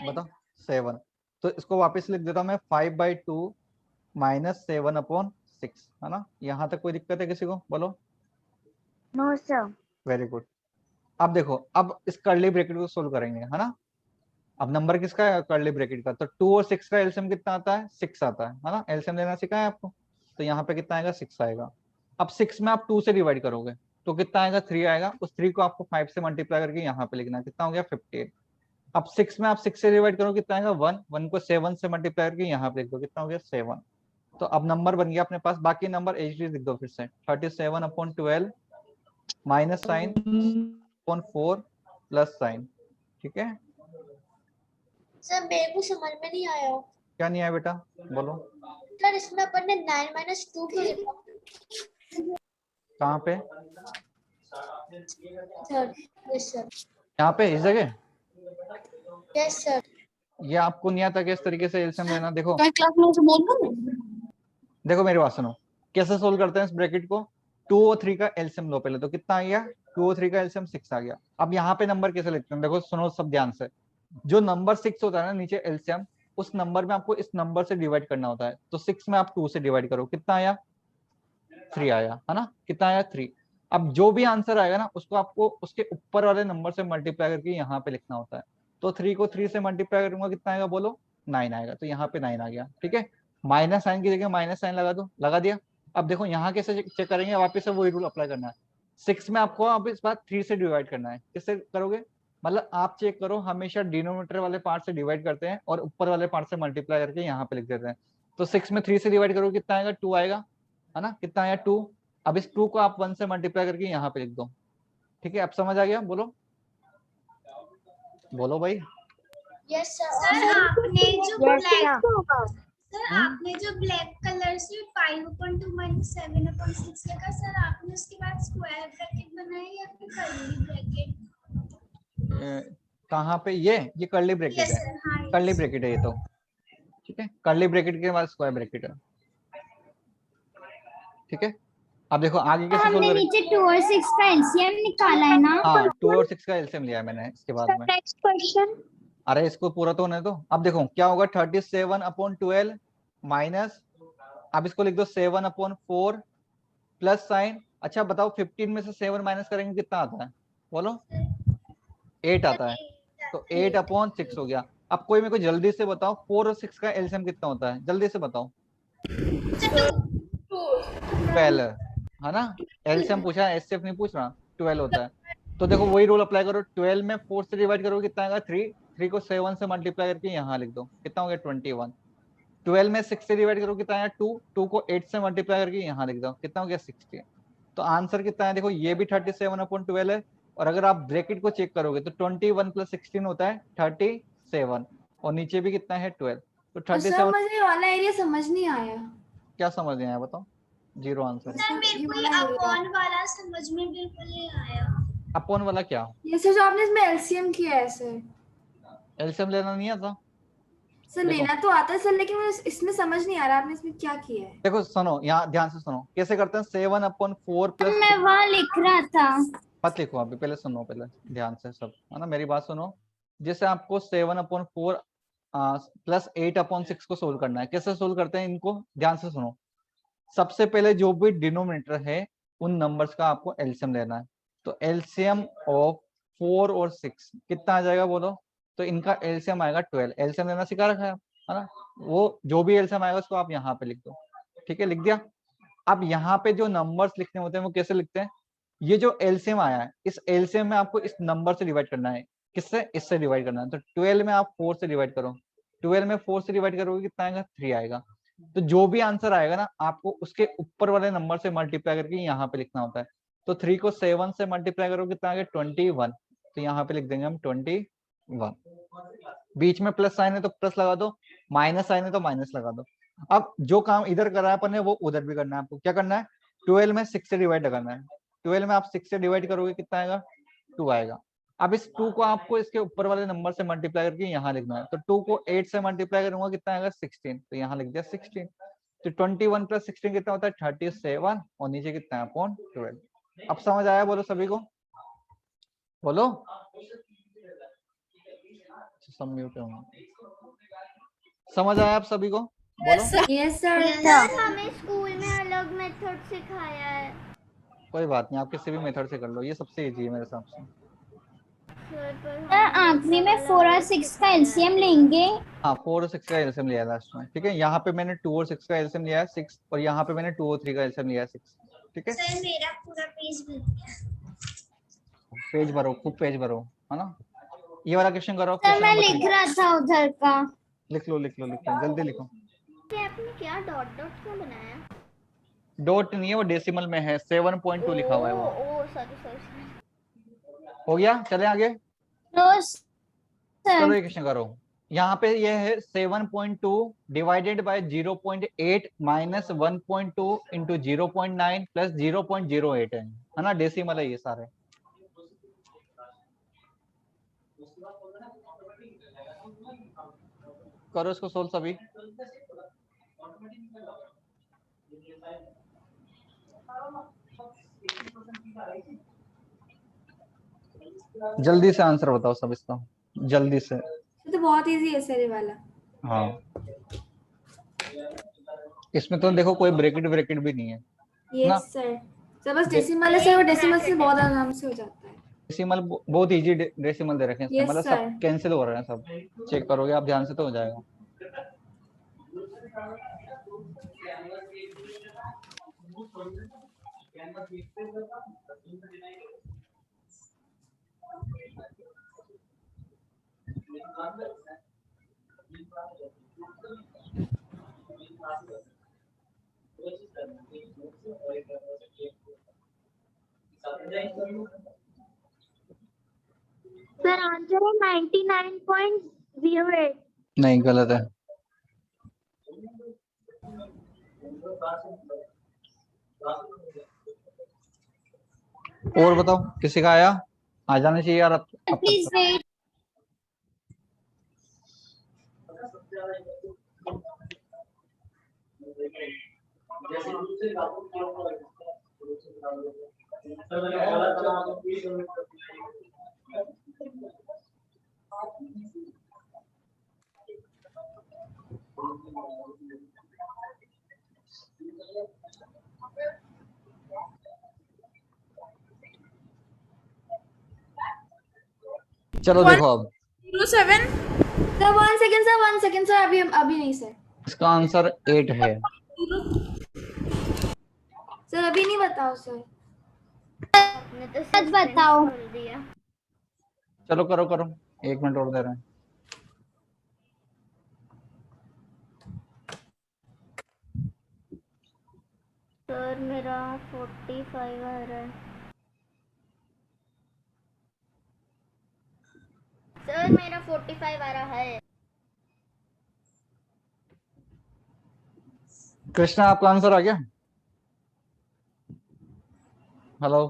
बताओ 7। तो इसको वापस लिख देता हूं मैं, 5 बाई 2 माइनस 7 अपॉन 6, है ना। यहाँ तक कोई दिक्कत है किसी को बोलो? No sir. Very good. अब देखो, अब इस कर्ली ब्रैकेट को सोल्व करेंगे, है ना। अब नंबर किसका है, कर्ली ब्रैकेट का, तो 2 और 6 का एलसीएम कितना आता है, 6 आता है ना, एलसीएम लेना सिखाया है आपको। तो यहाँ पे कितना आएगा, 6 आएगा। अब 6 में आप 2 से डिवाइड करोगे तो कितना आएगा, 3 आएगा। उस 3 को आपको 5 से मल्टीप्लाई करके यहाँ पे लिखना है, कितना हो गया, 58। अब 6 में आप 6 से डिवाइड करो, कितना आएगा, 1, 1 को 7 से मल्टीप्लाई करके यहाँ पे लिख दो, कितना हो गया, 7। तो अब नंबर बन गया अपने पास। बाकी नंबर एचडी लिख दो फिर से, 37/12 minus sine upon 4 plus sign, ठीक है। सर मेरे को समझ में नहीं आया। क्या नहीं आया बेटा, बोलो। सर इसमें अपन ने 9 - 2 क्यों लिखा? कहाँ पे, सर यस सर, यहाँ पे इस जगह। Yes sir. ये आपको नहीं आता किस तरीके से एलसीएम लेना, देखो मैं क्लास में से बोल रहा हूँ। देखो मेरी बात सुनो, कैसे सोल्व करते हैं इस ब्रैकेट को। 2 और 3 का एलसीएम लो पहले, तो कितना आ गया, 2 और 3 का एलसीएम 6 आ गया। अब यहाँ पे नंबर कैसे लिखते हैं, देखो सुनो सब ध्यान से। जो नंबर 6 होता है ना नीचे एलसीएम, उस नंबर में आपको इस नंबर से डिवाइड करना होता है। तो 6 में आप 2 से डिवाइड करो, कितना आया, 3 आया, है ना, कितना आया, 3। अब जो भी आंसर आएगा ना उसको आपको उसके ऊपर वाले नंबर से मल्टीप्लाई करके यहाँ पे लिखना होता है। तो 3 को 3 से मल्टीप्लाई करूंगा, कितना आएगा बोलो, 9 आएगा। तो यहाँ पे 9 आ गया, ठीक है। माइनस साइन की जगह माइनस साइन लगा दो, लगा दिया। अब देखो यहाँ कैसे चेक करेंगे, वापस से वही रूल अप्लाई करना है। 6 में आपको अब इस बार 3 से डिवाइड करना है। किससे करोगे, मतलब आप चेक करो, हमेशा डिनोमिनेटर वाले पार्ट से डिवाइड करते हैं और ऊपर वाले पार्ट से मल्टीप्लाई करके यहाँ पे लिख देते हैं। तो 6 में 3 से डिवाइड करो, कितना आएगा, 2 आएगा, है ना, कितना आया, 2। अब इस 2 को आप 1 से मल्टीप्लाई करके यहाँ पे लिख दो, ठीक है। अब समझ आ गया, बोलो बोलो भाई। Yes sir. सर आपने जो ब्लैक कलर से 5/2 - 7/6 लिखा, सर आपने उसके बाद स्क्वायर ब्रैकेट बनाया या फिर कर्ली ब्रैकेट? कहाँ पे, ये कर्ली ब्रैकेट यस है, सर, हाँ कर्ली ब्रैकेट है ये तो, ठीक है। कर्ली ब्रैकेट के बाद स्क्वायर ब्रैकेट है, ठीक है। अब देखो आगे कैसे सोल्व करें। नीचे 2 और 6 का एलसीएम निकाला है ना? हाँ 2 और 6 का एलसीएम लिया है मैंने इसके बाद में। Next question. अरे इसको पूरा तो होने दो। अब देखो क्या होगा, 37/12 माइनस, अब इसको लिख दो 7/4 प्लस साइन। अच्छा बताओ 15 में से 7 माइनस करेंगे कितना आता है, बोलो, 8 आता है। तो 8/6 हो गया। अब कोई मेरे को जल्दी से बताओ 4 और 6 का एलसीएम कितना होता है, जल्दी से बताओ। 12 है ना, एलसीएम पूछा है, एचसीएफ नहीं पूछ रहा, 12 होता है। तो देखो वही रूल अप्लाई करो, 12 में 4 से डिवाइड करोगे कितना आएगा, 3। 3 को 7 से मल्टीप्लाई करके यहाँ लिख दो, कितना हो गया, 21। 12 में 6 से डिवाइड करो, कितना आया, 2। 2 को 8 से मल्टीप्लाई करके यहाँ लिख दो, कितना हो गया, 60। तो आंसर कितना है, देखो ये भी 37/12 है। और अगर आप ब्रैकेट को चेक करोगे तो 21 + 16 होता है 37, और नीचे भी कितना है, 12। तो सर 37। मुझे वाला एरिया समझ नहीं आया। क्या समझ नहीं आया बताओ, 0 आंसर है। सर मेरे को ये अपॉन वाला समझ में बिल्कुल नहीं आया। अपॉन वाला क्या, ये सर जो आपने इसमें एलसीएम किया है सर। एलसीएम लेना नहीं आता। सर लेना तो आता है सर, लेकिन मुझे इसमें समझ नहीं आ रहा आपने इसमें क्या किया है। देखो सुनो, यहाँ ध्यान से सुनो कैसे करते हैं, 7/4 प्लस, मैं वहाँ लिख रहा था। मत लिखो अभी, पहले सुनो, पहले ध्यान से सब, है ना, मेरी बात सुनो। जैसे आपको 7/4 प्लस 8/6 को सोल्व करना है, कैसे सोल्व करते हैं इनको, ध्यान से सुनो। सबसे पहले जो भी डिनोमिनेटर है उन नंबर्स का आपको एलसीएम लेना है। तो एलसीएम ऑफ 4 और 6 कितना आ जाएगा बोलो, तो इनका एलसीएम आएगा 12। एलसीएम लेना सिखा रखा है ना, वो जो भी एलसीएम आएगा उसको आप यहाँ पे लिख दो, ठीक है, लिख दिया। अब यहाँ पे जो नंबर्स लिखने होते हैं वो कैसे लिखते हैं, ये जो एलसीएम आया है इस एलसीएम में आपको इस नंबर से डिवाइड करना है, किससे, इससे डिवाइड करना है। तो 12 में आप 4 से डिवाइड करो, 12 में 4 से डिवाइड करोगे कितना आएगा, 3 आएगा। तो जो भी आंसर आएगा ना आपको उसके ऊपर वाले नंबर से मल्टीप्लाई करके यहाँ पे लिखना होता है। तो 3 को 7 से मल्टीप्लाई करो, कितना आ गया, 21। तो यहाँ पे लिख देंगे हम 21। बीच में प्लस साइन है तो प्लस लगा दो, माइनस साइन है तो माइनस लगा दो। अब जो काम इधर कर रहा है अपन ने वो उधर भी करना है आपको। क्या करना है, 12 में 6 से डिवाइड करना है। 12 में आप 6 से डिवाइड करोगे कितना आएगा, 2 आएगा। अब इस 2 को आपको इसके ऊपर वाले नंबर से मल्टीप्लाई करके यहाँ लिखना है। तो 2 को 8 से मल्टीप्लाई करूंगा कितना आएगा, 16। तो यहाँ लिख दिया 16। तो 21 + 16 कितना होता है, 37, और नीचे कितना है, अपॉन 12। अब समझ आया बोलो सभी को, बोलो, सब म्यूट होंगे। समझ आया आप सभी को, बोलो। Yes sir. हमें स्कूल में अलग मेथड सिखाया है। कोई बात नहीं, आप किसी भी मेथड से कर लो, ये सबसे इजी है मेरे हिसाब से। सर आखिरी में 4 और 6 का एलसीएम लेंगे। हाँ 4 और 6 का एलसीएम लिया है लास्ट में, ठीक है। यहाँ पे मैंने 2 और 6 का एलसीएम लिया है 6, और यहाँ पे मैंने 2 और 3 का एलसीएम लिया है 6, ठीक है। सर मेरा पूरा पेज भर गया। पेज भरो, खूब पेज भरो, है ना। ये वाला क्वेश्चन करो। सर मैं क्वेश्चन लिख रहा था उधर का। लिख लो लिख लो लिख लो, जल्दी लिखो। आपने क्या डॉट डॉट क्यों बनाया? डॉट नहीं है वो, डेसिमल में है, 7.2 लिखा हुआ है वो। Oh sorry sorry. हो गया, चले आगे। No sir. चलो ये क्वेश्चन करो। यहाँ पे ये है 7.2 divided by 0.8 minus 1.2 into 0.9 plus 0.08 है ना, डेसिमल है ये सारे। करो इसको सोल्व सभी। जल्दी से आंसर बताओ सब इसका, जल्दी से। तो बहुत इजी है सर ये वाला। हाँ इसमें तो देखो कोई ब्रैकेट ब्रैकेट भी नहीं है ना। Yes sir. सर बस डेसिमल है सर, वो डेसिमल से बहुत आराम से हो जाता है। डेसिमल बहुत इजी डेसिमल दे रखे हैं इसमें, Yes, मतलब sir. सब कैंसिल हो रहे हैं, सब चेक करोगे आप ध्यान से तो हो जाएगा। सर आंसर है 99.08। नहीं गलत है। और बताओ किसी का आया? आ जाना चाहिए यार अब प्लीज वेट। चलो देखो अब 07 sir 1 second sir, 1 second sir, अभी नहीं सर। इसका आंसर 8 है। सर अभी नहीं बताओ सर। आपने तो सच बताओ। बोल दिया। चलो करो करो, 1 मिनट और दे रहे हैं। सर मेरा 45 आ रहा है। सर मेरा 45 आ रहा है। कृष्णा आपका आंसर आ गया? हेलो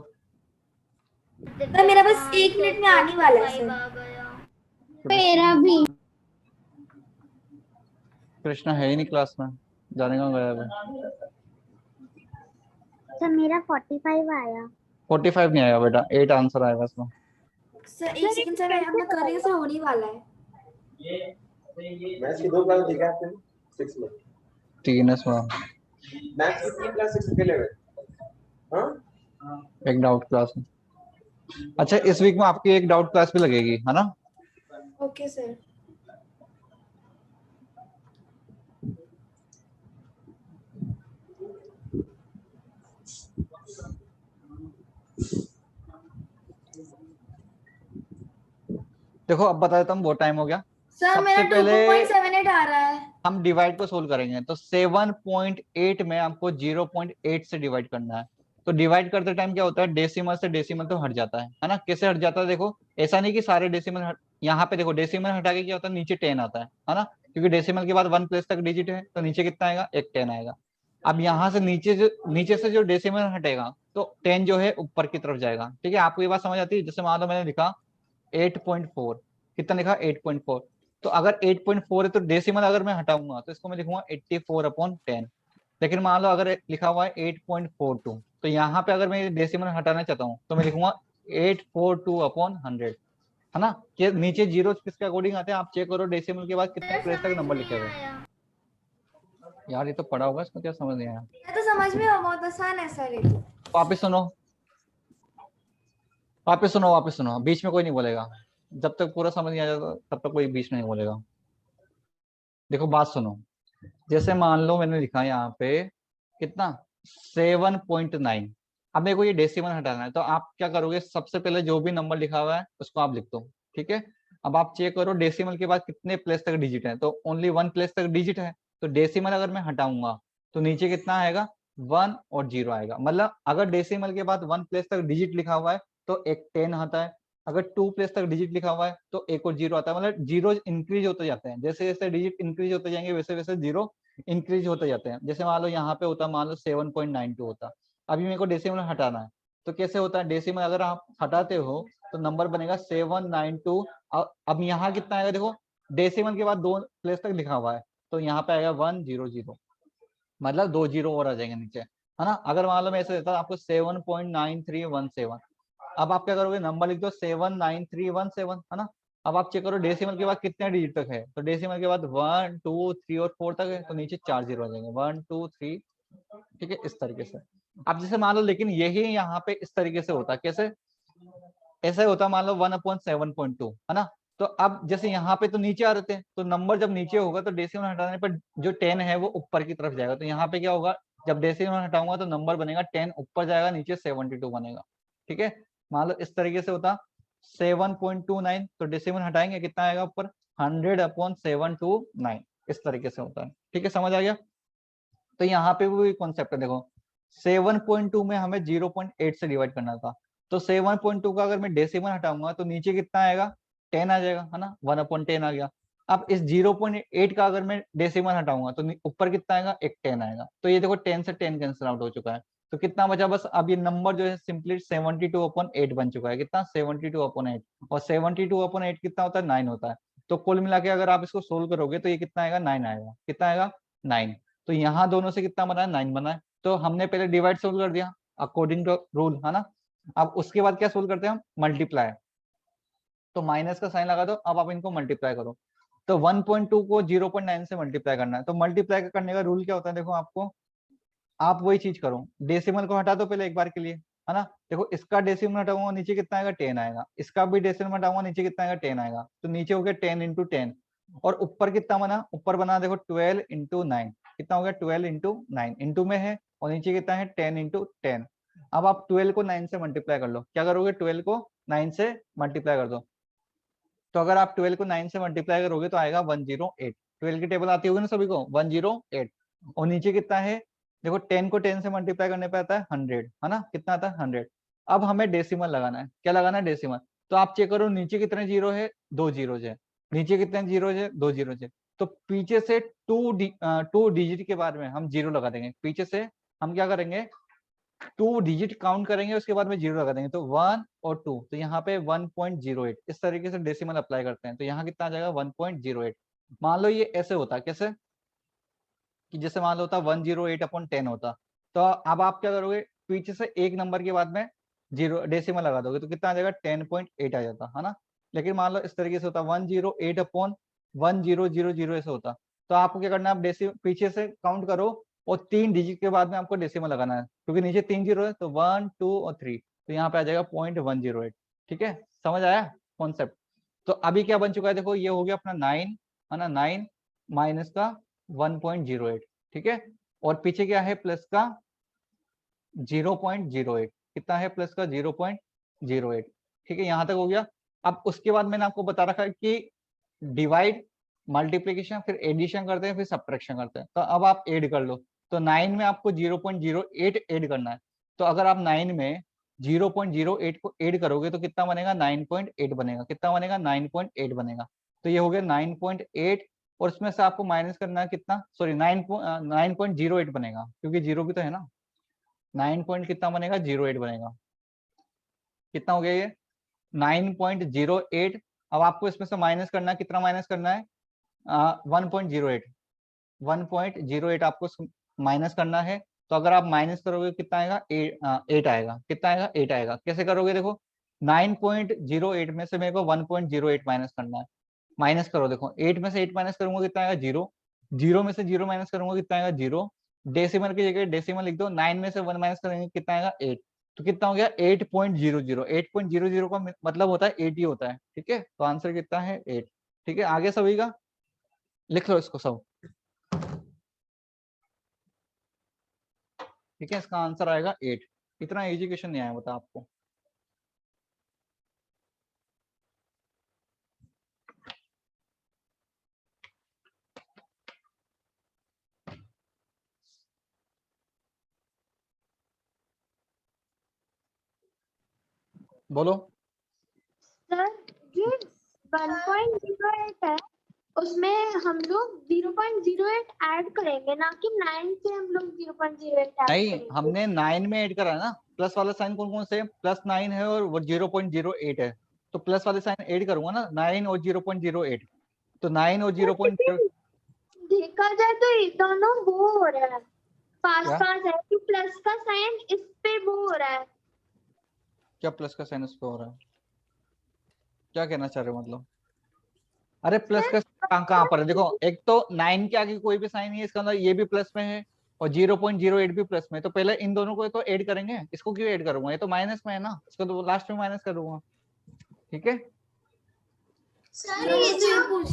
सर मेरा बस 1 मिनट में आने वाला है सर। आ गया। मेरा भी। कृष्णा है ही नहीं क्लास में, जाने का गया है। सर मेरा 45 आया। 45 नहीं आएगा बेटा, 8 आंसर आएगा इसमें। सर 1 सेकंड सर, मैं अपना कर रही हूँ सर, होने वाला है। मैथ्स की 2 क्लास देखा आपने 6 में? 3 इसमें। मैथ्स की 3 क्लास 6 के लेवल। हाँ एक डाउट क्लास में। अच्छा इस वीक में आपकी एक डाउट क्लास भी लगेगी है ना। Okay sir. देखो अब बता देता हूँ, बहुत टाइम हो गया। सर मेरा सबसे पहले 2.78 आ रहा है। हम डिवाइड को सोल्व करेंगे, तो 7.8 में हमको 0.8 से डिवाइड करना है। तो डिवाइड करते टाइम क्या होता है, डेसिमल से डेसिमल तो हट जाता है ना। कैसे हट जाता है देखो, ऐसा नहीं कि सारे डेसिमल हट, यहाँ पे देखो डेसिमल हटा के क्या होता है, नीचे 10 आता है ना, क्योंकि डेसिमल के बाद 1 प्लेस तक डिजिट है, तो नीचे कितना आएगा, एक 10 आएगा। अब यहाँ से नीचे से जो डेसिमल हटेगा तो 10 जो है ऊपर की तरफ जाएगा, ठीक है। आपको ये बात समझ आती है? जैसे मान लो मैंने लिखा 8.4, कितना लिखा 8.4, तो अगर 8.4 है तो डेसिमल अगर मैं हटाऊंगा तो इसको मैं लिखूंगा 84/10। लेकिन मान लो अगर लिखा हुआ है 8.42, तो यहाँ पे अगर मैं डेसिमल हटाना चाहता हूँ तो मैं लिखूंगा 842/100, है ना। कि नीचे जीरो किसके अकॉर्डिंग आते हैं आप चेक करो, डेसिमल के बाद कितने प्लेस तक नंबर लिखे हुए। यार ये तो पढ़ा होगा, इसको क्या समझ नहीं आया? ये तो समझ में बहुत आसान है सर ये तो। वापिस सुनो, वापिस सुनो, वापिस सुनो, बीच में कोई नहीं बोलेगा। जब तक पूरा समझ नहीं आ जाता तब तक कोई बीच में नहीं बोलेगा। देखो बात सुनो, जैसे मान लो मैंने लिखा है यहाँ पे कितना 7.9। अब मेरे को ये डेसिमल हटाना है, तो आप क्या करोगे, सबसे पहले जो भी नंबर लिखा हुआ है उसको आप लिख दो, ठीक है। अब आप चेक करो डेसिमल के बाद कितने प्लेस तक डिजिट है, तो ओनली 1 प्लेस तक डिजिट है। तो डेसिमल अगर मैं हटाऊंगा तो नीचे कितना आएगा, 1 और 0 आएगा। मतलब अगर डेसिमल के बाद 1 प्लेस तक डिजिट लिखा हुआ है तो एक 10 आता है, अगर 2 प्लेस तक डिजिट लिखा हुआ है तो एक और 0 आता है। मतलब जीरो इंक्रीज होते जाते हैं, जैसे जैसे डिजिट इंक्रीज होते जाएंगे वैसे वैसे जीरो इंक्रीज होते जाते हैं। जैसे मान लो यहाँ पे होता, मान लो 7.92 होता, अभी मेरे को डेसिमल हटाना है, तो कैसे होता है, डेसिमल अगर आप हटाते हो तो नंबर बनेगा 792। अब यहाँ कितना आएगा, देखो डेसिमल के बाद 2 प्लेस तक लिखा हुआ है, तो यहाँ पे आएगा 100, मतलब 2 जीरो और आ जाएंगे नीचे, है ना। अगर मान लो मैं ऐसे देता आपको 7.9317, अब आप क्या करोगे, नंबर लिख दो 79317, है ना। अब आप चेक करो डेसिमल के बाद कितने डिजिट तक है, तो डेसिमल के बाद 1 2 3 और 4 तक है, तो नीचे 4 जीरो आ जाएंगे, 1 2 3, ठीक है, इस तरीके से। अब जैसे मान लो, लेकिन यही यहाँ पे इस तरीके से होता, कैसे, ऐसे होता, मान लो 1/7.2, है ना। तो अब जैसे यहाँ पे तो नीचे आ रहे थे, तो नंबर जब नीचे होगा तो डेसिमल हटाने पर जो 10 है वो ऊपर की तरफ जाएगा, तो यहाँ पे क्या होगा, जब डेसिमल हटाऊंगा तो नंबर बनेगा 10 ऊपर जाएगा, नीचे 72 बनेगा, ठीक है। मान लो इस तरीके से होता 7.29, तो डेसिमल हटाएंगे कितना आएगा ऊपर, 100/729, इस तरीके से होता है, ठीक है, समझ आ गया। तो यहाँ पे भी कॉन्सेप्ट है, देखो 7.2 में हमें 0.8 से डिवाइड करना था, तो 7.2 का अगर मैं डेसिमल हटाऊंगा तो नीचे कितना आएगा, 10 आ जाएगा, है ना, 1/10 आ गया। अब इस 0.8 का अगर मैं डेसिमल हटाऊंगा तो ऊपर कितना आएगा, एक 10 आएगा। तो ये देखो 10 से 10 कैंसिल आउट हो चुका है, तो कितना बचा बस, अब ये नंबर जो है सिंपली 72/8 बन चुका है, कितना 72/8, और 72/8 कितना होता है, 9 होता है। तो कुल मिला के अगर आप इसको सोल्व करोगे तो ये कितना आएगा, 9 आएगा, कितना आएगा 9। तो यहाँ दोनों से कितना बना है, 9 बना है। तो हमने पहले डिवाइड सोल्व कर दिया अकॉर्डिंग टू रूल, है ना। अब उसके बाद क्या सोल्व करते हैं हम, मल्टीप्लाई। तो माइनस का साइन लगा दो, अब आप इनको मल्टीप्लाई करो। तो 1.2 को 0.9 से मल्टीप्लाई करना है, तो मल्टीप्लाई करने का रूल क्या होता है, देखो आपको, आप वही चीज करो, डेसिमल को हटा दो पहले एक बार के लिए, है ना। देखो इसका डेसिमल हटाऊंगा नीचे कितना आएगा, 10 आएगा, इसका भी डेसिमल हटाऊंगा नीचे कितना आएगा, 10 आएगा। तो नीचे हो गया 10 इंटू 10, और ऊपर कितना बना, ऊपर बना देखो 12 इंटू 9, कितना हो गया 12 इंटू 9, इंटू में है, और नीचे कितना है 10 इंटू 10। अब आप 12 को 9 से मल्टीप्लाई कर लो, क्या करोगे, 12 को 9 से मल्टीप्लाई कर दो। तो अगर आप 12 को 9 से मल्टीप्लाई करोगे तो आएगा 108। 12 की टेबल आती होगी ना सभी को, 108। और नीचे कितना है, देखो 10 को 10 से मल्टीप्लाई करने पे आता है 100, है ना, कितना आता है 100। अब हमें डेसिमल लगाना है, क्या लगाना है, डेसिमल। तो आप चेक करो नीचे कितने जीरो है, 2 जीरो है, नीचे कितने जीरो है, 2 जीरो है। तो पीछे से 2 डिजिट के बाद में हम जीरो लगा देंगे, पीछे से हम क्या करेंगे, 2 डिजिट काउंट करेंगे, उसके बाद में जीरो लगा देंगे, तो 1 और 2, तो यहाँ पे 1.08, इस तरीके से डेसिमल अप्लाई करते हैं। तो यहाँ कितना आ जाएगा, 1.08। मान लो ये ऐसे होता, कैसे, कि जैसे मान लो होता 108/10 होता, तो अब आप क्या करोगे, पीछे से एक नंबर के बाद में जीरो डेसिमल लगा दोगे, तो कितना आ जाएगा, 10.8 आ जाता, है ना। लेकिन मान लो इस तरीके से होता 108/1000 ऐसे होता, तो आपको क्या करना है, आप डेसिमल पीछे से काउंट करो, और 3 डिजिट के बाद में आपको डेसिमल लगाना है, क्योंकि नीचे 3 जीरो है, तो 1 2 और 3, तो यहाँ पे आ जाएगा 0.108, ठीक है, समझ आया कॉन्सेप्ट। तो अभी क्या बन चुका है, देखो ये हो गया अपना 9, है ना, 9 माइनस का 1.08, ठीक है, और पीछे क्या है, प्लस का 0.08, कितना है, प्लस का 0.08, ठीक है, यहाँ तक हो गया। अब उसके बाद मैंने आपको बता रखा है कि डिवाइड, मल्टीप्लीकेशन, फिर एडिशन करते हैं, फिर सब्ट्रैक्शन करते हैं। तो अब आप ऐड कर लो, तो 9 में आपको 0.08 ऐड करना है। तो अगर आप 9 में 0.08 को ऐड करोगे तो कितना बनेगा, 9.8 बनेगा, कितना बनेगा, 9.8 बनेगा। तो ये हो गया 9.8, और उसमें से आपको माइनस करना है कितना, सॉरी 9.08 बनेगा, क्योंकि जीरो भी तो है ना। 9 पॉइंट कितना बनेगा, 08 बनेगा, कितना हो गया ये 9.08। अब आपको इसमें से माइनस करना है, कितना माइनस करना है, 1.08 आपको माइनस करना है। तो अगर आप माइनस करोगे कितना आएगा, 8 आएगा, कितना आएगा, 8 आएगा। कैसे करोगे, देखो 9.08 में से मेरे को 1.08 माइनस करना है, माइनस करो, देखो 8 में से 8 माइनस करूंगा कितना आएगा, 0, 0 में से 0 माइनस करूंगा कितना आएगा, 0, डेसिमल की जगह डेसिमल लिख दो, 9 में से 1 माइनस करेंगे कितना आएगा, 8, तो कितना हो गया 8.00। 8.00 का मतलब होता है 80 होता है, ठीक है। तो आंसर कितना है 8, ठीक है। आगे सभी का लिख लो इसको सब, ठीक है। इसका आंसर आएगा 8। इतना इजी क्वेश्चन नहीं आया बता आपको। बोलो। सर ये 1.08 है, उसमें हम लोग 0.08 ऐड करेंगे, ना कि 9 से हम लोग 0.08 ऐड नहीं, करेंगे। हमने 9 में ऐड करा है ना। प्लस वाला साइन कौन कौन से है? +9 है और वो 0.08 है, तो प्लस वाले साइन ऐड करूंगा ना, 9 और 0.08। तो 9 और 0.0 देखा जाए तो ये दोनों वो हो रहा है, पास क्या पास है, कि प्लस का साइन इस पे वो हो रहा है। क्या प्लस का साइन उस पे हो रहा है? क्या कहना चाह रहे हो मतलब? अरे प्लस का कहाँ पर है? देखो, एक तो 9 के आगे कोई भी साइन नहीं है, इसका मतलब ये भी प्लस में है और 0.08 भी प्लस में है। तो पहले इन दोनों को तो ऐड करेंगे, इसको क्यों ऐड करूंगा? ये तो माइनस में है ना, इसको तो लास्ट में माइनस करूंगा, ठीक है। सर सर ये मुझे जो पूछ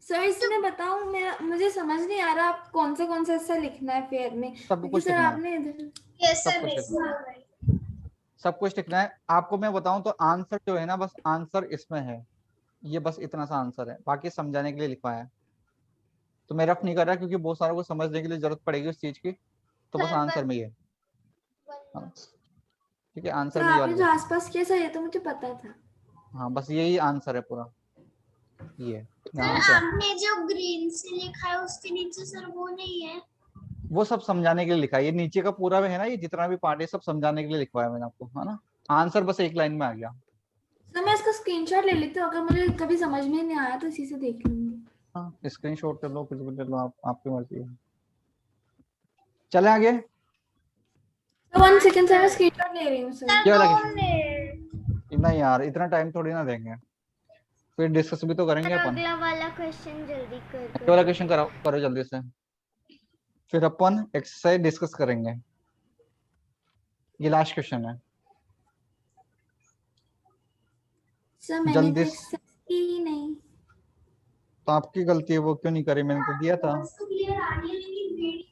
सर इसमें बताऊं, मुझे समझ नहीं आ रहा आप कौन सा ऐसा लिखना है पेयर में, सब क्योंकि कुछ सर लिखना है, आपने इधर यस सब सर कुछ लिखना है, वैसे सब कुछ लिखना है। आपको मैं बताऊं तो आंसर जो है ना, बस आंसर इसमें है, ये बस इतना सा आंसर है, बाकी समझाने के लिए लिखवाया है। तो मैं रफ नहीं कर रहा क्योंकि बहुत सारों को समझने के लिए जरूरत पड़ेगी उस चीज की, तो बस आंसर में ही है। हाँ, ठीक है, आंसर सर में ये आपने वाला जो लिखना आसपास किया सर ये तो मुझे पता था। है। हाँ, बस यही आंसर है पूरा, ये सर यहाँ से आपने जो ग्रीन से लिखा है उसके नीचे सर वो नहीं है। वो सब समझाने के लिए लिखा है। ये नीचे का पूरा है ना, ये जितना भी पार्ट है सब समझाने के लिए लिखवाया मैंने आपको, है ना। आंसर बस एक लाइन में आ गया। सर मैं इसका स्क्रीनशॉट ले लेती हूँ, अगर मुझे कभी समझ में नहीं आया तो इसी से देख लूंगी। हाँ, स्क्रीनशॉट कर लो, कुछ भी कर लो, आपकी मर्जी है। चले आगे। तो 1 सेकंड सर मैं स्क्रीनशॉट ले रही हूँ सर। क्या वाला 2 क्वेश्चन? मिनट। नहीं यार, इतना टाइम थोड़ी ना देंगे, फिर डिस्कस भी तो करेंगे अपन। अगला वाला क्वेश्चन जल्दी कर ये वाला क्वेश्चन करो करो जल्दी से, फिर अपन एक्सरसाइज डिस्कस करेंगे। ये लास्ट क्वेश्चन है, सर मैंने तो जल्दी एक्सरसाइज की ही नहीं। तो आपकी गलती है, वो क्यों नहीं करी? मैंने तो दिया था। उसको क्लियर आ रही है लेकिन ग्रीन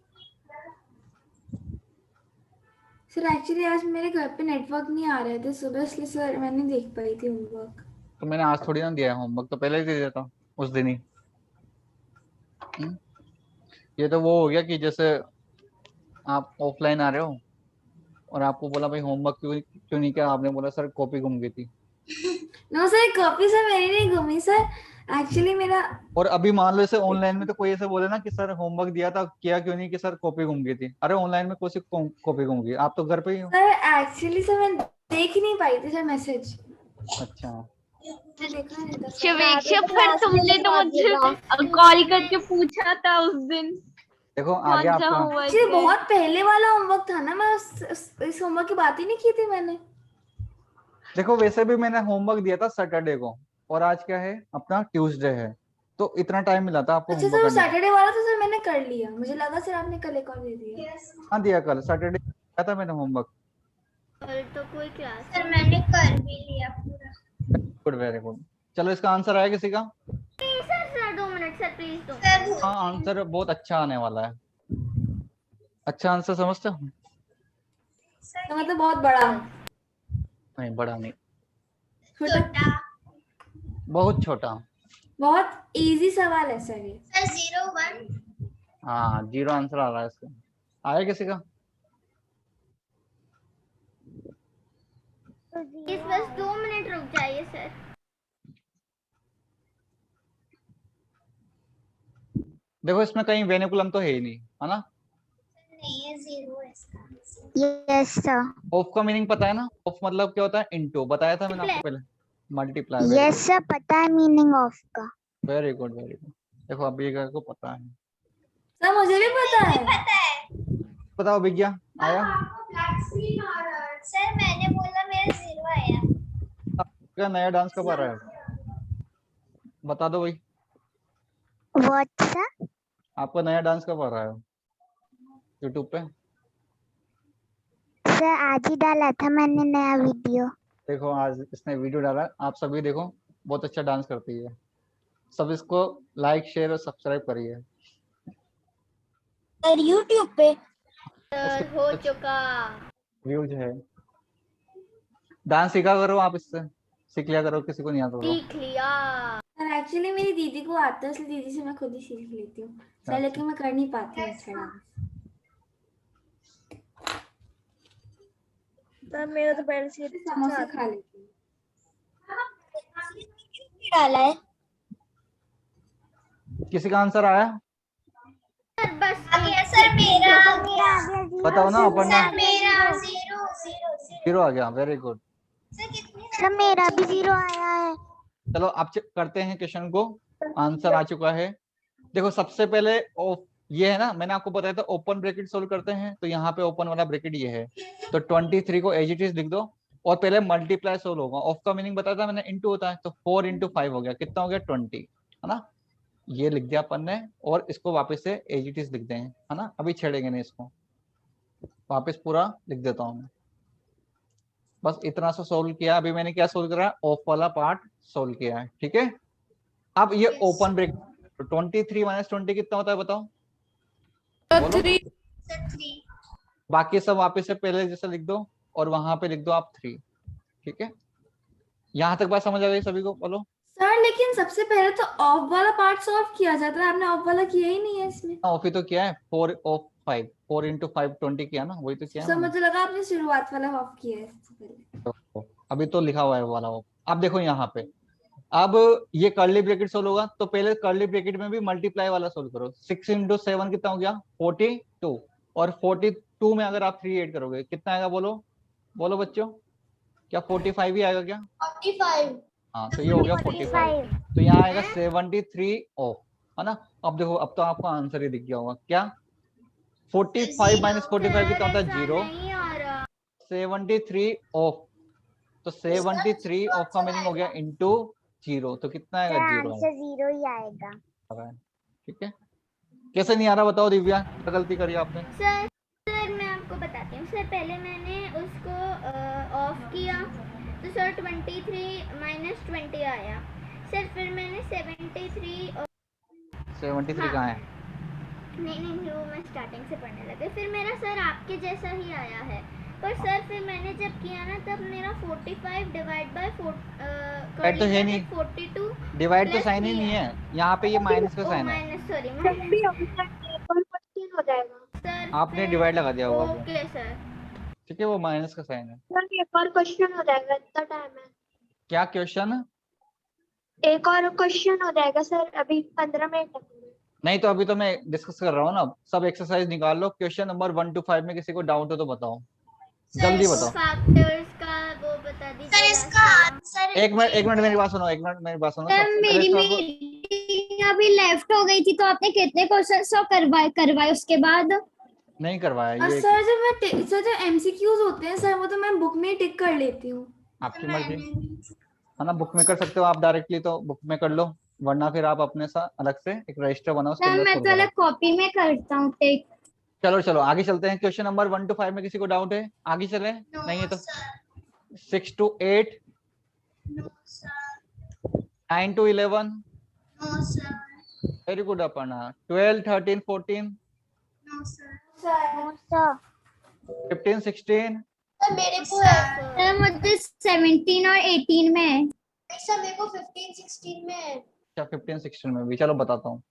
सर एक्चुअली आज मेरे घर पे नेटवर्क नहीं आ रहे थे सुबह, इसलिए सर मैं नहीं देख पाई थी होमवर्क। तो मैंने आज थोड़ी ना दिया है होमवर्क, तो पहले ही दे दिया था उस दिन ही। ये तो वो हो गया कि जैसे आप ऑफलाइन आ रहे हो और आपको बोला भाई होमवर्क क्यों क्यों नहीं किया, आपने बोला सर कॉपी गुम गई थी। नो सर कॉपी सर मेरी नहीं घूमी सर, एक्चुअली मेरा और अभी मान लो जैसे ऑनलाइन में तो कोई ऐसे बोले ना कि सर होमवर्क दिया था किया क्यों नहीं, कि सर कॉपी गुम गई थी। अरे ऑनलाइन में कौन सी कॉपी गुम गई? आप तो घर पे ही हो। सर एक्चुअली सर मैं देख ही नहीं पाई थी सर मैसेज, अच्छा, मैं देखा नहीं था सर। शिवेक्षा पर तुमने तो मुझे कॉल करके पूछा था उस दिन देखो आगे कौन सा आपका, होमवर्क एक्चुअली है। बहुत पहले वाला होमवर्क था ना, मैं इस होमवर्क की बात ही नहीं की थी मैंने। देखो वैसे भी मैंने होमवर्क दिया था सैटरडे को, और आज क्या है अपना ट्यूसडे है, तो इतना टाइम मिला था आपको अच्छा होमवर्क सर वो करने का। सैटरडे वाला तो सर मैंने कर लिया, मुझे लगा सर आपने कल एक और दे दिया। हाँ दिया, कल सैटरडे दिया था मैंने होमवर्क। कल तो कोई क्लास सर मैंने कर भी लिया पूरा। Good, very good. चलो इसका आंसर आया किसी का? नहीं sir, sir 2 minute sir please दो। सर हाँ, आंसर बहुत अच्छा आने वाला है। अच्छा आंसर समझते हो? तो मतलब बहुत बड़ा नहीं, बड़ा नहीं, छोटा, छोटा। बहुत छोटा। बहुत इजी सवाल है सर ये। सर 0 1। हाँ, 0 आंसर आ रहा है इसका। आया किसी का? इस बस 2 मिनट रुक जाइए सर। देखो इसमें कहीं वेनिकुलम तो है ही नहीं, है ना। नहीं है 0 है इसका आंसर। यस सर, ऑफ का मीनिंग पता है ना? ऑफ मतलब क्या होता है? इनटू, बताया था मैंने आपको पहले। मल्टीप्लाई, वेरी यस सर पता है मीनिंग ऑफ का। Good, very good, very good. देखो अभी को पता है। सर मुझे भी पता मुझे है। पता है। बताओ विज्ञा, आया? आपको ब्लैक स्क्रीन आ रहा है। सर मैंने बोला मेरा 0 आया। क्या नया डांस कब आ रहा है? बता दो भाई, व्हाट सर? आपका नया डांस कब आ रहा है यूट्यूब पे? सर आज ही डाला था मैंने नया वीडियो। देखो आज इसने वीडियो डाला, आप सभी देखो, बहुत अच्छा डांस करती है। सब इसको लाइक शेयर और सब्सक्राइब करिए। सर यूट्यूब पे उसके हो चुका। व्यूज है। डांस सीखा करो, आप इससे सीख लिया करो, किसी को नहीं आता तो। सीख लिया। सर एक्चुअली मेरी दीदी को आता है, इसलिए दीदी से मैं खुद ही सीख लेती हूँ सर, लेकिन मैं कर नहीं पाती हूँ अच्छा डांस। सर मेरा तो पहले से समोसे खा लेती हूँ। डाला है। किसी का आंसर आया? सर बस सर मेरा बताओ ना अपर्णा। मेरा 0 जीरो आ गया, वेरी गुड। सर मेरा भी 0 आया है। चलो आप करते हैं क्वेश्चन को, आंसर आ चुका है। देखो सबसे पहले ये है ना, मैंने आपको बताया था ओपन ब्रैकेट सोल्व करते हैं, तो यहाँ पे ओपन वाला ब्रैकेट ये है, तो 23 को एज इट इज लिख दो और पहले मल्टीप्लाई सोल्व होगा। ऑफ का मीनिंग बताया था मैंने, इनटू होता है, तो 4 × 5 हो गया, कितना हो गया 20, है ना। ये लिख दिया अपन ने और इसको वापस से एज इट इज लिख दें, है ना, अभी छेड़ेंगे नहीं इसको, वापस पूरा लिख देता हूँ मैं। बस इतना सा सोल्व किया। अभी मैंने क्या सोल्व करा, ऑफ वाला पार्ट सोल्व किया है, ठीक है। अब ये ओपन ब्रेक 23 - 20 कितना होता है बताओ? बोलो। 3 बाकी सब वापस से पहले जैसे लिख दो और वहां पे लिख दो आप 3, ठीक है। यहाँ तक बात समझ आ गई सभी को? बोलो। सर लेकिन सबसे पहले तो ऑफ वाला पार्ट सॉल्व किया जाता है, आपने ऑफ वाला किया ही नहीं है इसमें। ऑफ ही तो किया है, 4 ऑफ 5, 4 × 5 20 किया ना, वही तो किया सर है मुझे लगा आपने शुरुआत वाला ऑफ किया है सबसे पहले। तो अभी तो लिखा हुआ है वो वाला ऑफ। अब देखो यहाँ पे, अब ये कर्ली ब्रैकेट सोल्व होगा, तो पहले कर्ली ब्रैकेट में भी मल्टीप्लाई वाला सोल्व करो। 6 × 7 कितना हो गया 42, और 42 में अगर आप 3 ऐड करोगे कितना आएगा? बोलो बोलो बच्चों, क्या 45 ही आएगा क्या? 45 हाँ, तो ये हो गया 45, तो यहाँ आएगा 73 ऑफ, है ना। अब देखो, अब तो आपको आंसर ही दिख गया होगा, क्या 45 - 45 कितना होता है? 0। नहीं आ रहा। 73 ऑफ, तो 73 ऑफ का मीनिंग हो गया इनटू 0, तो कितना आएगा? 0 आंसर 0 ही आएगा। आएगा, ठीक है। कैसे नहीं आ रहा बताओ दिव्या, क्या गलती करी आपने? सर मैं आपको बताती हूँ। सर पहले मैंने उसको ऑफ किया तो सर 23 - 20 आया। सर फिर मैंने 73 73 कहाँ है? नहीं वो मैं स्टार्टिंग से पढ़ने लगे, फिर मेरा सर आपके जैसा ही आया है। पर सर फिर मैंने जब किया ना तब मेरा 45 डिवाइड बाय 4 तो है नहीं, 42 डिवाइड तो प्लस साइन ही 3 नहीं है, यहाँ पे ये माइनस का साइन है। माइनस सॉरी हो जाएगा। सर आपने फिर- डिवाइड लगा दिया होगा, ओके सर। ठीक है, वो माइनस का साइन है। सर एक और क्वेश्चन हो जाएगा, इतना टाइम है। क्या क्वेश्चन? एक और क्वेश्चन हो जाएगा सर, अभी 15 मिनट लगेंगे। नहीं तो अभी तो मैं डिस्कस कर रहा हूँ ना, सब एक्सरसाइज निकाल लो। क्वेश्चन नंबर 1 to 5 में किसी को डाउट हो तो बताओ, जल्दी बताओ। फैक्टर्स का वो बता सर दीजिए। इसका आंसर एक मिनट मेरी बात सुनो, एक मिनट मेरी बात सुनो। सर सबसे पहले मेरी तो आपको- मीटिंग अभी लेफ्ट हो गई थी, तो आपने कितने क्वेश्चन सो करवाए उसके बाद? नहीं करवाया और ये, सर जो एमसीक्यूज होते हैं सर, वो तो मैं बुक में ही टिक कर लेती हूँ। आपकी मर्जी है ना, बुक में कर सकते हो आप डायरेक्टली, तो बुक में कर लो, वरना फिर आप अपने साथ अलग से एक रजिस्टर बनाओ, उसके सर अंदर मैं solve तो अलग करो। कॉपी में करता हूँ टेक। चलो आगे चलते हैं। क्वेश्चन नंबर 1 to 5 में किसी को डाउट है? आगे चले, नहीं है तो 6 to 8, 9 to 11, very good Aparna. 12, 13, 14, 15, 16, मेरे को सर मुझे 17 और 18 में है। सर मेरे को 15 16 में है। अच्छा 15, 16 में भी, चलो बताता हूँ।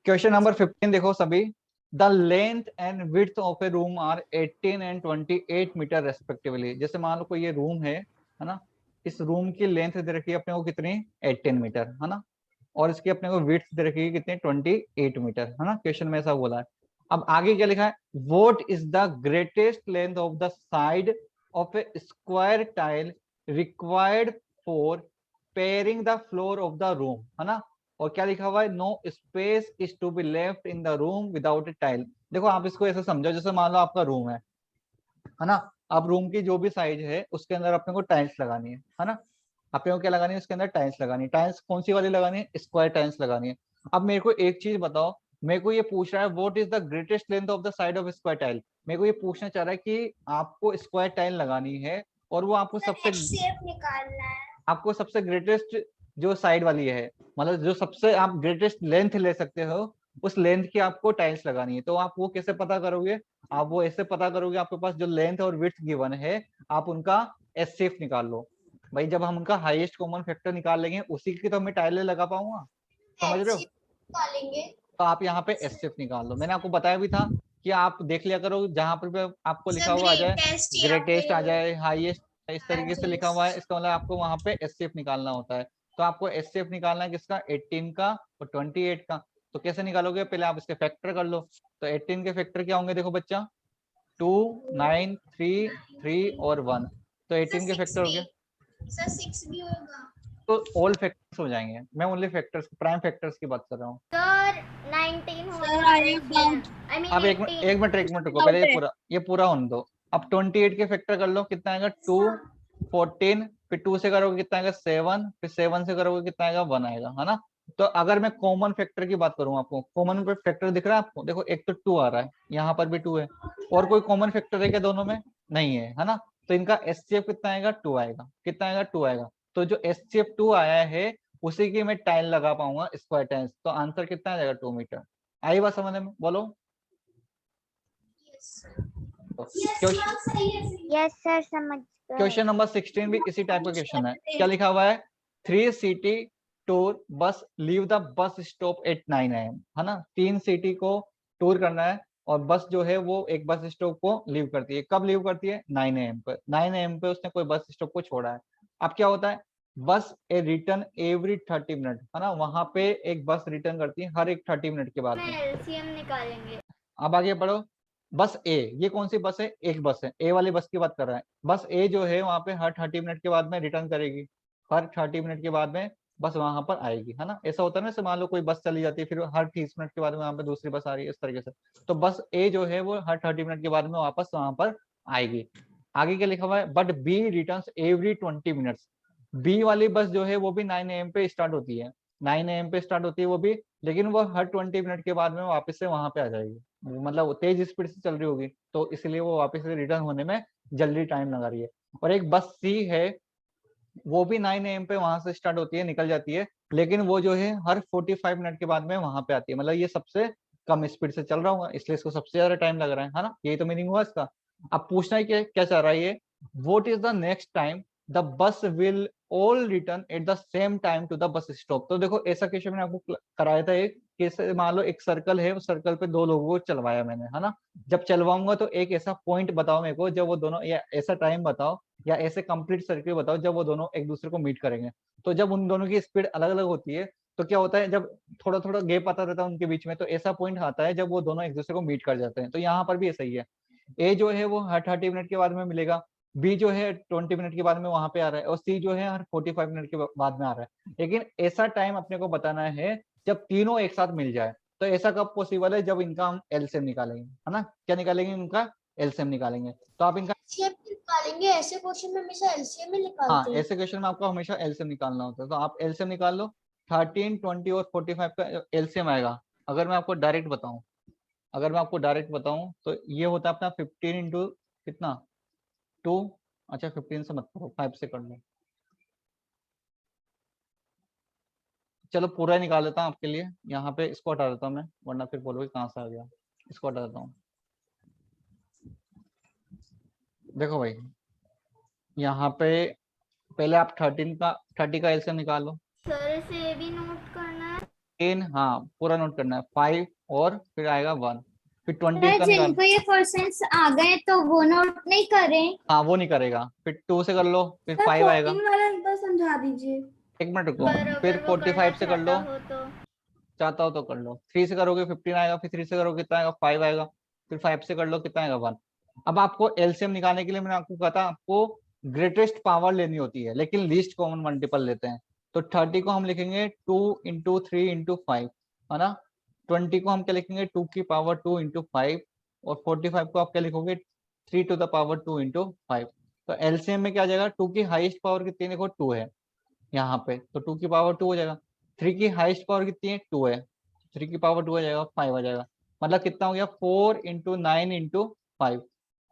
क्वेश्चन नंबर 15 देखो सभी। The length and width of a room are 18 and 28 metre respectively. जैसे मान लो कोई ये रूम है ना, इस रूम की लेंथ दे रखी है अपने को कितनी? 18 मीटर, है ना, और इसकी अपने को विड्थ दे रखी है कितनी? 28 मीटर, है ना। क्वेश्चन में ऐसा बोला है। अब आगे क्या लिखा है? What is the greatest length of the side of a square tile required for pairing the floor of the room, है ना। और क्या लिखा हुआ है? No space is to be left in the room without a tile. देखो आप इसको ऐसे समझो, जैसे मान लो आपका रूम है ना, आप रूम की जो भी साइज है उसके अंदर अपने को टाइल्स लगानी है ना। अपने को क्या लगानी है? उसके अंदर टाइल्स लगानी है। टाइल्स कौन सी वाली लगानी है? स्क्वायर टाइल्स लगानी है। अब मेरे को एक चीज बताओ, मेरे को ये पूछ रहा है what is the greatest length of the side of square tile. मेरे को ये पूछना चाह रहा है कि आपको स्क्वायर टाइल लगानी है और वो आपको सबसे HCF निकालना है। आपको सबसे ग्रेटेस्ट जो साइड वाली है, मतलब जो सबसे आप ग्रेटेस्ट लेंथ ले सकते हो, उस लेंथ की आपको टाइल्स लगानी है। तो आप वो कैसे पता करोगे? आप वो ऐसे पता करोगे, आपके पास जो लेंथ और विड्थ गिवन है आप उनका एचसीएफ निकाल लो। भाई जब हम उनका हाईएस्ट कॉमन फैक्टर निकाल लेंगे उसी की तो मैं टाइलें लगा पाऊंगा, समझ रहे हो? निकालेंगे। तो आप यहाँ पे एचसीएफ निकाल लो। मैंने आपको बताया भी था कि आप देख लिया करो जहां पर भी आपको लिखा हुआ आ जाए, ग्रेटेस्ट आ जाए, हाईएस्ट, इस तरीके से लिखा हुआ है, इसका मतलब आपको वहां पे एचसीएफ निकालना होता है। तो आपको एचसीएफ निकालना है किसका? 18 का और 28 का। तो कैसे निकालोगे? पहले आप इसके फैक्टर कर लो। तो 18 के फैक्टर क्या होंगे? देखो बच्चा, 2, 9, 3, 3 और 1। तो 18 के फैक्टर हो गए, सर 6 भी होगा। तो ऑल फैक्टर्स हो जाएंगे। मैं ओनली फैक्टर्स, प्राइम फैक्टर्स की बात कर रहा हूँ। सर 19 हो Sir, गया I am down. I mean अब एक मिनट रुको, पहले ये पूरा होने दो। अब 28 के फैक्टर कर लो, कितना आएगा? 2, 14, फिर 2 से करोगे कितना आएगा? 7, फिर 7 से करोगे कितना आएगा? 1 आएगा, है ना? तो अगर मैं कॉमन फैक्टर की बात करूं, आपको कॉमन फैक्टर दिख रहा है आपको? देखो एक तो 2 आ रहा है, यहाँ पर भी 2 है, और कोई कॉमन फैक्टर है क्या दोनों में? नहीं है ना? तो इनका एचसीएफ कितना आएगा? 2 आएगा। कितना आएगा? 2 आएगा। तो जो एचसीएफ 2 आया है उसी की मैं टाइल लगा पाऊंगा, स्क्वायर टाइल्स। तो आंसर कितना आ जाएगा? 2 मीटर। आई बात समझ में? बोलो। यस सर समझ गए। क्वेश्चन नंबर 16 भी इसी टाइप का क्वेश्चन है। क्या लिखा हुआ है? 3 city tour bus leave the bus stop at 9 AM, है ना? 3 सिटी को टूर करना है और बस जो है वो एक बस स्टॉप को लीव करती है। कब लीव करती है? 9 AM पर। 9 AM पे उसने कोई बस स्टॉप को छोड़ा है। अब क्या होता है? बस ए रिटर्न एवरी 30 मिनट, है ना? वहां पे एक बस रिटर्न करती है हर एक 30 मिनट के बाद में। एलसीएम निकालेंगे। अब आगे पढ़ो। बस ए, ये कौन सी बस है? एक बस है, ए वाली बस की बात कर रहा है। बस ए जो है वहां पे हर 30 मिनट के बाद में रिटर्न करेगी, हर 30 मिनट के बाद में बस वहां पर आएगी, है ना? ऐसा होता है ना, जैसे मान लो कोई बस चली जाती है, फिर हर 30 मिनट के बाद में वहां पे दूसरी बस आ रही है, इस तरीके से। तो बस ए जो है वो हर 30 मिनट के बाद में वापस वहां पर आएगी। आगे क्या लिखा हुआ है? But B return every 20 minutes. B वाली बस जो है वो भी 9 AM पे स्टार्ट होती है, 9 AM पे स्टार्ट होती है वो भी, लेकिन वो हर 20 मिनट के बाद में वापस से वहां पे आ जाएगी। मतलब तेज स्पीड से चल रही होगी, तो इसलिए वो वापस से रिटर्न होने में जल्दी टाइम लगा रही है। और एक बस सी है, वो भी 9 AM पे वहां से स्टार्ट होती है, निकल जाती है, लेकिन वो जो है हर 45 मिनट के बाद में वहां पे आती है। मतलब ये सबसे कम स्पीड से चल रहा होगा, इसलिए इसको सबसे ज्यादा टाइम लग रहा है ना? यही तो मीनिंग हुआ इसका। अब पूछना है क्या चाह रहा है ये? What is the next time the bus will all return at the same time to the bus stop. तो देखो ऐसा क्वेश्चन मैंने आपको कराया था एक, कि मान लो एक सर्कल है, उस सर्कल पे 2 लोगों को चलवाया मैंने, है ना? जब चलवाऊंगा तो एक ऐसा पॉइंट बताओ मेरे को जब वो दोनों, या ऐसा टाइम बताओ या ऐसे कंप्लीट सर्किल बताओ जब वो दोनों एक दूसरे को मीट करेंगे। तो जब उन दोनों की स्पीड अलग अलग होती है तो क्या होता है? जब थोड़ा थोड़ा गैप आता रहता है उनके बीच में, तो ऐसा पॉइंट आता है जब वो दोनों एक दूसरे को मीट कर जाते हैं। तो यहाँ पर भी ऐसा ही है, ए जो है वो हर 30 मिनट के बाद में मिलेगा, बी जो है 20 मिनट के बाद में वहां पे आ रहा है, और सी जो है हर 45 मिनट के बाद में आ रहा है। लेकिन ऐसा टाइम अपने को बताना है जब तीनों एक साथ मिल जाए। तो ऐसा कब पॉसिबल है? जब इनका हम एलसीएम निकालेंगे, है ना? क्या निकालेंगे? इनका एलसीएम निकालेंगे। तो आप इनका निकालेंगे। ऐसे क्वेश्चन में हमेशा एलसीएम में हाँ, निकालते हैं। ऐसे क्वेश्चन में आपको हमेशा एलसीएम निकालना होता है। तो आप एलसीएम निकाल लो। 13, 20 और 45 का एलसीएम आएगा। अगर मैं आपको डायरेक्ट बताऊं तो ये होता है अपना 15 इंटू कितना? 2। अच्छा 15 से मत करो, 5 से कर लो। चलो पूरा ही निकाल देता हूँ आपके लिए। यहाँ पे इसको हटा देता हूँ मैं, वरना फिर बोलोगे कहाँ से आ गया। इसको हटा देता हूँ। देखो भाई, यहाँ पे पहले आप 30 का एलसीएम निकालो। सर से भी नोट करना है। 10, हाँ पूरा नोट करना है। 5 और फिर आएगा 1, फिर 20 का निकालो। जिनको ये परसेंट्स आ गए तो वो नोट नहीं करें। हाँ वो नहीं करेगा। फिर 2 से कर लो, फिर सर 5 आएगा। 14 वाला एक बार समझा दीजिए। एक मिनट रुको, पर फिर अगर वो 45 से कर लो, करना चाहता हो तो चाहता हो तो कर लो। 3 से करोगे 15 आएगा, फिर 3 से करोगे कितना आएगा? 5 आएगा, फिर 5 से कर लो कितना आएगा? 1। अब आपको एलसीएम निकालने के लिए मैंने आपको कहा था आपको ग्रेटेस्ट पावर लेनी होती है, लेकिन लीस्ट कॉमन मल्टीपल लेते हैं। तो 30 को हम लिखेंगे 2 इंटू 3 इंटू 5, है ना? 20 को हम क्या लिखेंगे? 2 की पावर 2 इंटू 5, और 45 को आप क्या लिखोगे? 3 टू द पावर 2 इंटू 5। तो एलसीएम में क्या आ जाएगा? 2 की हाईएस्ट पावर कितनी है? देखो 2 है यहाँ पे, तो 2 की पावर 2 हो जाएगा। 3 की हाईएस्ट पावर कितनी है? 2 है, 3 की पावर 2 आ जाएगा, 5 आ जाएगा। मतलब कितना हो गया 4 इंटू 9 इंटू 5,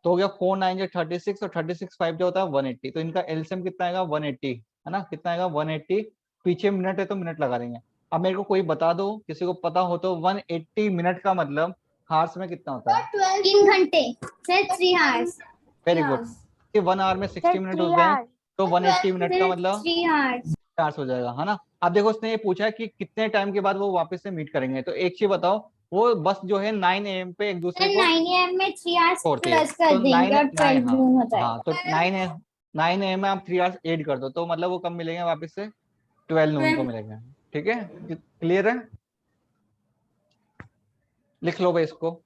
तो हो गया 4 9 जो 36 और 36 5 जो होता है 180। तो इनका एलसीएम कितना आएगा 180, है ना, कितना आएगा 180। पीछे मिनट है तो मिनट लगा देंगे। अब मेरे को कोई बता दो, किसी को पता हो तो 180 मिनट का मतलब हार्स में कितना होता है? 3 घंटे sir, 3 hours. Very good. 1 hour में 60 मिनट होते हैं, तो 180 मिनट का मतलब 3 आवर्स। 4 हो जाएगा, है ना। अब देखो उसने ये पूछा है कि कितने टाइम के बाद वो वापस से मीट करेंगे, तो एक चीज बताओ, वो बस जो है 9 AM पे एक दूसरे सर को 9 AM में 3 आवर्स छोड़ती है। प्लस कर तो देंगे और 12 हाँ नून हो हाँ, जाएगा। तो 9 AM में आप 3 आवर्स ऐड कर दो, तो मतलब वो कब मिलेंगे वापस से? 12 नून को मिलेंगे। ठीक है, क्लियर है? लिख लो भाई इसको।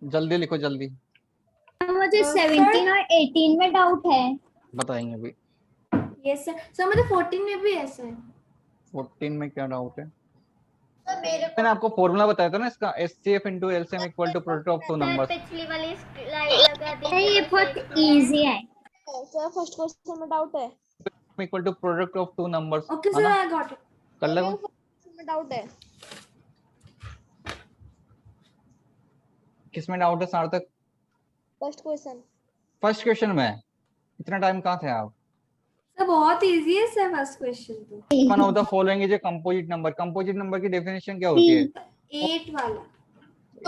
जल्दी लिखो जल्दी। मुझे 17 और 18 में डाउट है। बताएंगे अभी। Yes sir. सर मुझे 14 में भी है सर। 14 में क्या डाउट है? मेरे मैंने आपको फॉर्मूला बताया था ना इसका, HCF into LCM equal to product of two sir numbers पिछली वाली स्लाइड लगा दीजिए, ये बस बहुत एक मिनट। इजी है। सर फर्स्ट क्वेश्चन में डाउट है। Equal to product of two numbers, okay है सर, ना। I got it. कर ले फर्स्ट क्वेश्चन में डाउट है। किसमें डाउट है सार्थक? First question. फर्स्ट क्वेश्चन में। इतना टाइम कहाँ थे आप? सर बहुत इजी है सर फर्स्ट क्वेश्चन तो। One of the following is a composite number. Composite number की डेफिनेशन क्या होती है? 8 वाला।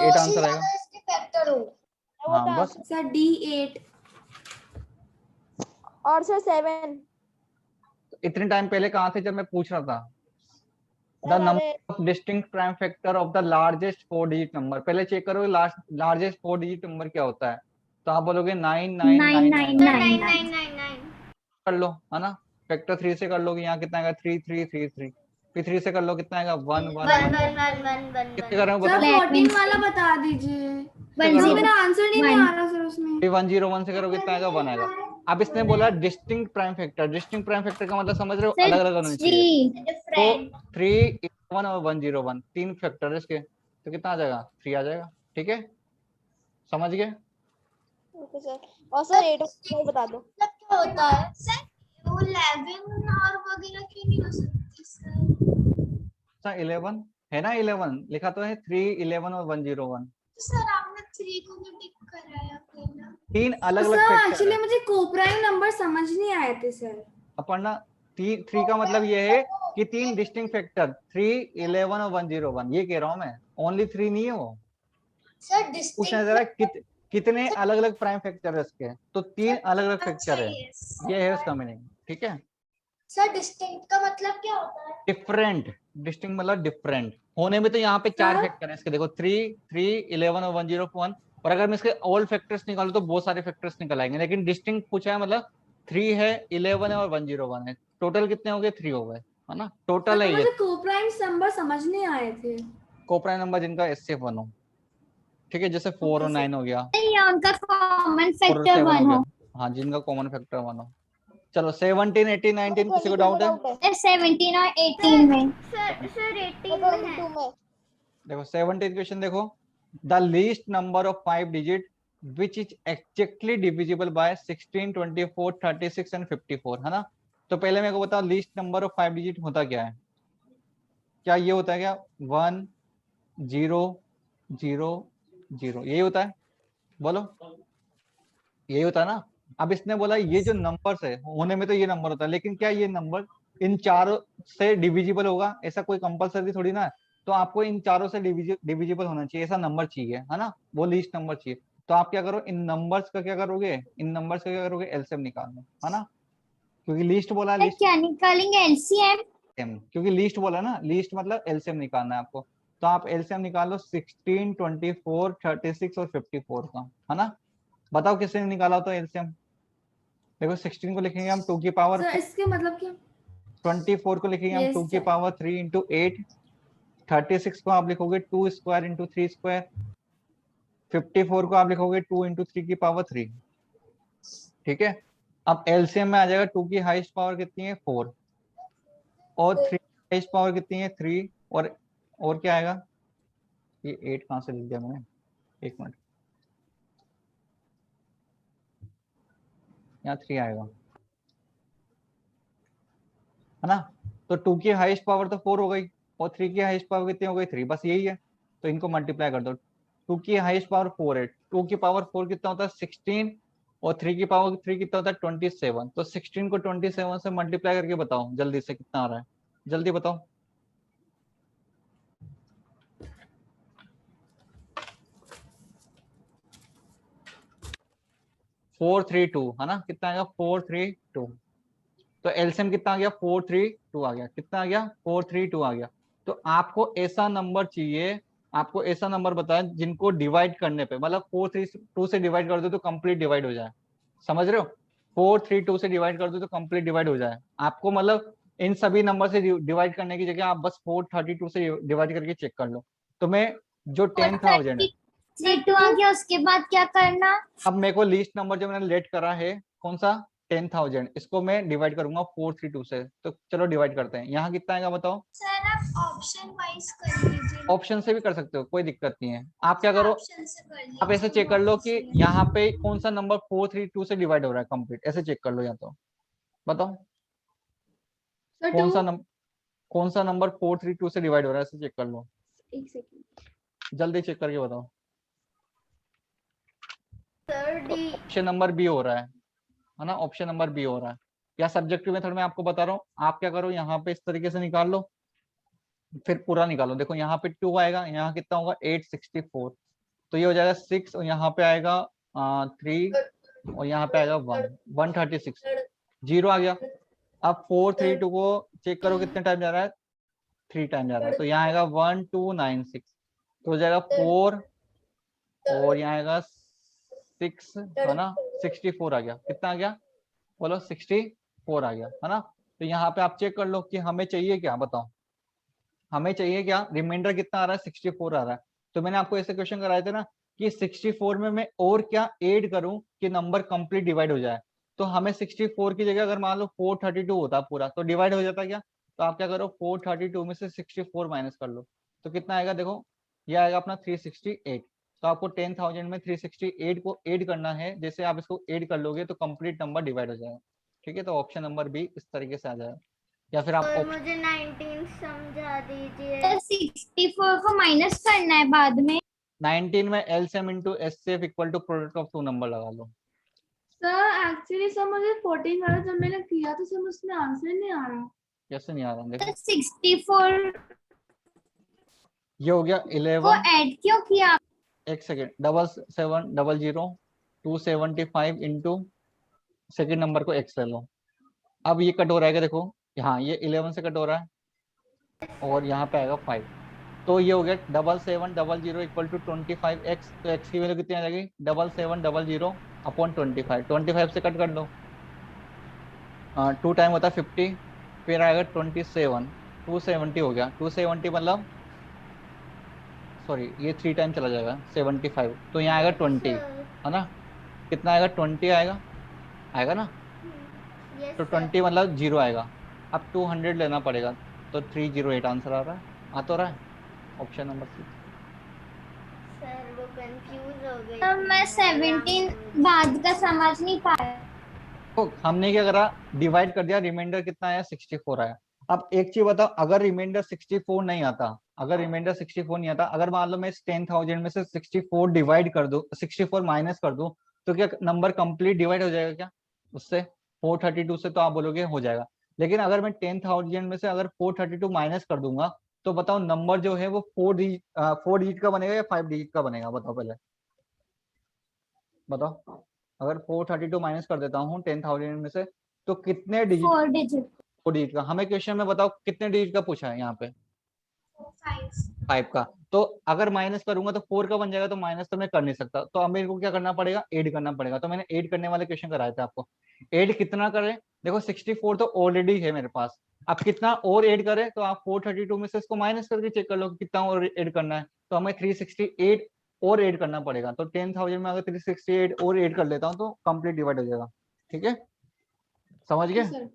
8 आंसर आएगा। इसके फैक्टर हो। हाँ बस। सर D8 और सर 7। इतने टाइम पहले कहाँ थे जब मैं पूछ रहा था? The number of distinct prime factor of the largest 4 digit number. पहले चेक करो लार्जेस्ट 4 डिजिट नंबर क्या होता है, तो आप बोलोगे 99999 कर लो, है ना। फैक्टर 3 से कर लोगे, यहाँ कितना आएगा 3 3 3 3। फिर 3 से कर लो, कितना आएगा 1 1 one 1 one one one one किससे कर रहे हो सर बताओ? 14 वाला बता दीजिए। कर सर लो। मेरा आंसर नहीं आ रहा सर उसमें। 101 से करोगे कितना आएगा 1 आएगा। अब इसने बोला distinct prime factor. Distinct prime factor का मतलब समझ रहे हो, अलग अलग होने चाहिए। तो 3 11 और 101 तीन फैक्टर है इसके, तो कितना आ जाएगा 3 आ जाएगा। ठीक है, समझ गए? Okay sir. और सर 8 में बता दो। मतलब क्या होता है सर? वो 11 और वगैरह क्यों नहीं हो सकती सर? 11 है ना, 11 लिखा तो है, 3 11 और 101 सर आपने 3 को भी टिक कराया पहला। तीन अलग अलग सर फैक्टर एक्चुअली है। मुझे कोप्राइम नंबर समझ नहीं आए थे सर। अपन ना 3 का मतलब ये है कि 3 डिस्टिंक्ट फैक्टर 3 11 और 101, ये कह रहा हूं मैं। ओनली 3 नहीं है वो। सर पूछना जरा कितने अलग अलग प्राइम फैक्टर है इसके, तो 3 अलग अलग फैक्टर है, ये है उसका मीनिंग। ठीक है सर डिस्टिंक्ट का मतलब क्या होता है? डिफरेंट। डिस्टिंक्ट मतलब डिफरेंट होने में, तो यहाँ पे 4 सर? फैक्टर है इसके, देखो 3 3 11 और 101। और अगर मैं इसके ऑल फैक्टर्स निकालूं तो बहुत सारे फैक्टर्स निकल आएंगे, लेकिन डिस्टिंक्ट पूछा है मतलब 3 है, 11 है और 101 है। टोटल कितने हो गए? 3 हो गए, है ना। टोटल सर है ये मुझे कोप्राइम नंबर समझ नहीं आए थे। कोप्राइम नंबर जिनका एससीएफ 1 हो। ठीक है, जैसे 4 और 9 हो गया, या उनका कॉमन 4 और फैक्टर 7 हो 1 गया। हो। हाँ, जिनका कॉमन फैक्टर 1 हो। चलो 17 18 19 किसी को डाउट है? सर 17 और 18 में। सर 18 सर में है। 2 में। देखो 17 क्वेश्चन देखो, the least number of 5 digit which is exactly divisible by 16 24 36 and 54, है ना। तो पहले मेरे को बताओ लीस्ट नंबर ऑफ 5 डिजिट होता क्या है? क्या ये होता है क्या 1 0 0 0, यही होता है? बोलो, यही होता है ना। अब इसने बोला ये जो नंबर्स है होने में तो ये नंबर होता है, लेकिन क्या ये नंबर इन चारों से डिविजिबल होगा? ऐसा कोई कंपलसरी थोड़ी ना है। तो आपको इन चारों से डिविजिबल होना चाहिए, ऐसा नंबर चाहिए, है ना। वो लीस्ट नंबर चाहिए। तो आप क्या करो, इन नंबर्स का क्या करोगे, इन नंबर्स का क्या करोगे, एलसीएम निकालना, है ना। क्योंकि लीस्ट बोला, सर क्या निकालेंगे? एलसीएम? क्योंकि लीस्ट बोला ना, लीस्ट मतलब एलसीएम निकालना है आपको। तो आप एलसीएम निकालो 16 24 36 और 54 का, है ना। बताओ किसने निकाला तो एलसीएम? देखो 16 को लिखेंगे हम 2 की पावर सर 4, इसके मतलब क्या? 24 को लिखेंगे हम Yes, 2 की sir. पावर 3 इंटू 8, 36 को आप लिखोगे 2 स्क्वायर इंटू 3 स्क्वायर, 54 को आप लिखोगे 2 इंटू 3 की पावर 3। ठीक है, अब एलसीएम में आ जाएगा 2 की हाईएस्ट पावर कितनी है 4, और 3 की हाईएस्ट पावर कितनी है 3, और क्या आएगा, ये 8 कहां से लिख दिया मैंने, एक मिनट, यहाँ 3 आएगा। है ना। तो 2 की हाईएस्ट पावर तो 4 हो गई और 3 की हाईएस्ट पावर कितनी हो गई 3, बस यही है। तो इनको मल्टीप्लाई कर दो। 2 की हाईएस्ट पावर 4 है, 2 की पावर 4 कितना होता है 16 और 3 की पावर 3 कितना होता है 27। तो 16 को 27 से मल्टीप्लाई करके बताओ जल्दी से कितना आ रहा है, जल्दी बताओ। फोर थ्री टू है ना, कितना आएगा 432। तो एलसीएम कितना आ गया 432 आ गया, कितना आ गया 432 आ गया। तो आपको ऐसा नंबर चाहिए, आपको ऐसा नंबर बताया जिनको डिवाइड करने पे मतलब 432 से डिवाइड कर दो तो कंप्लीट डिवाइड हो जाए, समझ रहे हो। 432 से डिवाइड कर दो तो कंप्लीट डिवाइड हो जाए। आपको मतलब इन सभी नंबर से डिवाइड करने की जगह आप बस 432 से डिवाइड करके चेक कर लो। तो मैं जो 10,000 है, 32 आ गया, उसके बाद क्या करना? अब मेरे को लीस्ट नंबर जो मैंने लेट करा है कौन सा 10,000, इसको मैं डिवाइड करूंगा 432 से। तो चलो डिवाइड करते हैं, यहाँ कितना आएगा बताओ। सर आप ऑप्शन वाइज कर लीजिए। ऑप्शन से भी कर सकते हो, कोई दिक्कत नहीं है। आप क्या करो, ऑप्शन से कर लीजिए। आप ऐसे चेक कर लो कि यहाँ पे कौन सा नंबर 432 से डिवाइड हो रहा है कंप्लीट, ऐसे चेक कर लो। या तो बताओ कौन सा नंबर 432 से डिवाइड हो रहा है, ऐसे चेक कर लो। एक सेकंड, जल्दी चेक करके बताओ। Sir D. Option number B हो रहा है ना, ऑप्शन नंबर बी हो रहा है। या सब्जेक्टिव मेथड में आपको बता रहा हूँ, आप क्या करो यहाँ पे इस तरीके से निकाल लो, फिर पूरा निकालो। देखो यहाँ पे 2 आएगा, यहाँ कितना होगा 864, तो ये हो जाएगा 6 और यहाँ पे आएगा 3 और यहाँ पे आएगा 136, 0 आ गया। अब 432 को चेक करो कितने टाइम जा रहा है, 3 टाइम जा रहा है। तो यहाँ आएगा 1296, तो हो जाएगा 4 और यहाँ आएगा 6 है ना, 64 आ गया। कितना आ गया बोलो 64 आ गया है ना। तो यहाँ पे आप चेक कर लो कि हमें चाहिए क्या, बताओ हमें चाहिए क्या, रिमाइंडर कितना आ रहा है 64 आ रहा है। तो मैंने आपको ऐसे क्वेश्चन कराए थे ना कि 64 में मैं और क्या ऐड करूं कि नंबर कंप्लीट डिवाइड हो जाए। तो हमें 64 की जगह अगर मान लो 432 होता पूरा तो डिवाइड हो जाता क्या। तो आप क्या करो 432 में से 64 माइनस कर लो, तो कितना आएगा देखो, ये आएगा अपना 368। तो आपको 10,000 में 368 को ऐड करना है, जैसे आप इसको ऐड कर लोगे तो कंप्लीट नंबर डिवाइड हो जाएगा। ठीक है, तो ऑप्शन नंबर बी इस तरीके से आ जाएगा। या फिर आप और मुझे 19 समझा दीजिए। सर 64 को माइनस करना है बाद में। 19 में LCM into HCF equal to product of 2 number लगा लो। सर एक्चुअली सर मुझे 14 वाला जब मैंने किया तो सर उसमें आंसर नहीं आ रहा। कैसे नहीं आ रहा देखो, 64 ये हो गया को 11, ऐड क्यों किया? एक सेकेंड, 7700 275 इंटू सेकेंड नंबर को एक्स ले लो। अब ये कट हो रहा है देखो, यहाँ ये 11 से कट हो रहा है और यहाँ पे आएगा 5, तो ये हो गया 7700 इक्वल टू 25x। तो x की वैल्यू कितनी आ जाएगी 7700 अपॉन 25 से कट कर दो। 2 टाइम होता है 50, फिर आएगा 27, 270 हो गया। 270 मतलब सॉरी ये 3 टाइम चला जाएगा 75, तो यहाँ आएगा 20 है ना। कितना आएगा 20 आएगा, आएगा ना। यस तो 20 मतलब 0 आएगा। अब 200 लेना पड़ेगा, तो 308 आंसर आ रहा है, आ तो रहा है ऑप्शन नंबर सी। सर वो कंफ्यूज हो गई। तो मैं 17 बाद का समझ नहीं पाया। तो हमने क्या करा, डिवाइड कर दिया, रिमाइंडर कितना आया 64 आया। अब एक चीज बताओ, अगर रिमाइंडर 64 नहीं आता, अगर रिमाइंडर 64 नहीं आता, अगर मान लो मैं इस 10,000 में से 64 डिवाइड कर दूं, 64 माइनस कर दूं, तो क्या नंबर कंप्लीट डिवाइड हो जाएगा क्या उससे 432 से? तो आप बोलोगे हो जाएगा। लेकिन अगर मैं 10,000 में से अगर 432 माइनस कर दूंगा तो बताओ नंबर जो है वो 4 डिजिट का बनेगा या 5 डिजिट का बनेगा, बताओ पहले बताओ। अगर 432 माइनस कर देता हूँ 10,000 में से तो कितने डिजिट, 4 डिजिट 4 डिजिट का। हमें क्वेश्चन में बताओ कितने डिजिट का पूछा है यहाँ पे 5 का। तो अगर माइनस करूंगा तो 4 का बन जाएगा, तो माइनस तो मैं कर नहीं सकता, तो अब मेरे को क्या करना पड़ेगा, ऐड करना पड़ेगा। तो मैंने ऐड करने वाले क्वेश्चन कराए थे आपको। ऐड कितना करें, देखो 64 तो ऑलरेडी है मेरे पास, अब कितना और ऐड करें, तो आप 432 में से इसको माइनस करके चेक कर लो कि कितना और ऐड करना है। तो हमें 368 और ऐड करना पड़ेगा। तो 10,000 में अगर 368 और ऐड कर लेता हूँ तो कंप्लीट डिवाइड हो जाएगा। ठीक है, समझ गए?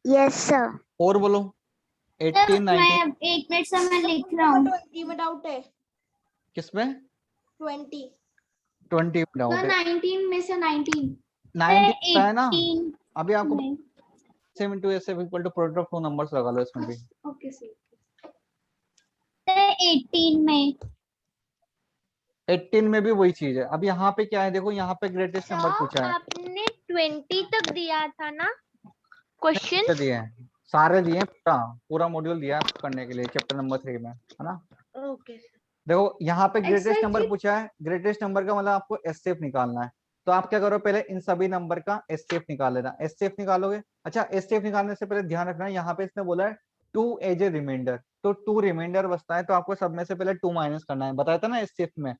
Yes sir. और बोलो 18 19 मैं 1 मिनट से मैं लिख रहा हूँ। 20 में डाउट है। किसमें 20 20 डाउट है? 19 में से 19 19 है ना, 18 अभी आपको नहीं। HCF into HCF equal to product of two numbers लगा लो इसमें भी। Okay sir. 18 में 18 में भी वही चीज है। अब यहाँ पे क्या है, देखो यहाँ पे ग्रेटेस्ट नंबर पूछा है, आपने 20 तक दिया था ना क्वेश्चन? दिए हैं सारे, दिए हैं, पूरा पूरा मॉड्यूल दिया है करने के लिए चैप्टर नंबर 3 में, है ना। ओके। देखो यहाँ पे ग्रेटेस्ट Exactly. नंबर पूछा है, ग्रेटेस्ट नंबर का मतलब आपको एचसीएफ निकालना है। तो आप क्या करो, पहले इन सभी नंबर का एचसीएफ निकाल लेना। एचसीएफ निकालोगे, अच्छा एचसीएफ निकालने से पहले ध्यान रखना, यहाँ पे इसने बोला है 2 एज ए रिमाइंडर, तो 2 रिमाइंडर बचता है, तो आपको सब में से पहले 2 माइनस करना है। बताया था ना एचसीएफ में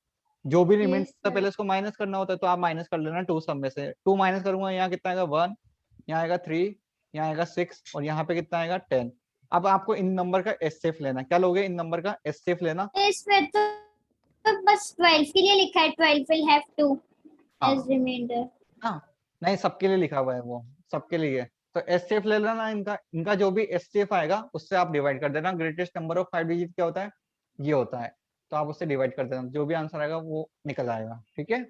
जो भी रिमाइंडर Yes, था sir. पहले उसको माइनस करना होता है, तो आप माइनस कर लेना 2 सब में से। 2 माइनस करूंगा, यहाँ कितना आएगा 1, यहाँ आएगा 3, यहाँ आएगा 6 और यहाँ पे कितना आएगा 10। अब आपको इन नंबर का एचसीएफ लेना, क्या लोगे, इन नंबर का एचसीएफ लेना। इसमें तो बस 12 के लिए लिखा है 12 will have 2 as remainder। हाँ नहीं, सबके लिए लिखा हुआ है वो, सबके लिए। तो एचसीएफ ले लेना इनका, इनका जो भी एचसीएफ आएगा उससे आप डिवाइड कर देना। ग्रेटेस्ट नंबर ऑफ 5 डिजिट क्या होता है, ये होता है, तो आप उससे डिवाइड कर देना, जो भी आंसर आएगा वो निकल आएगा। ठीक है,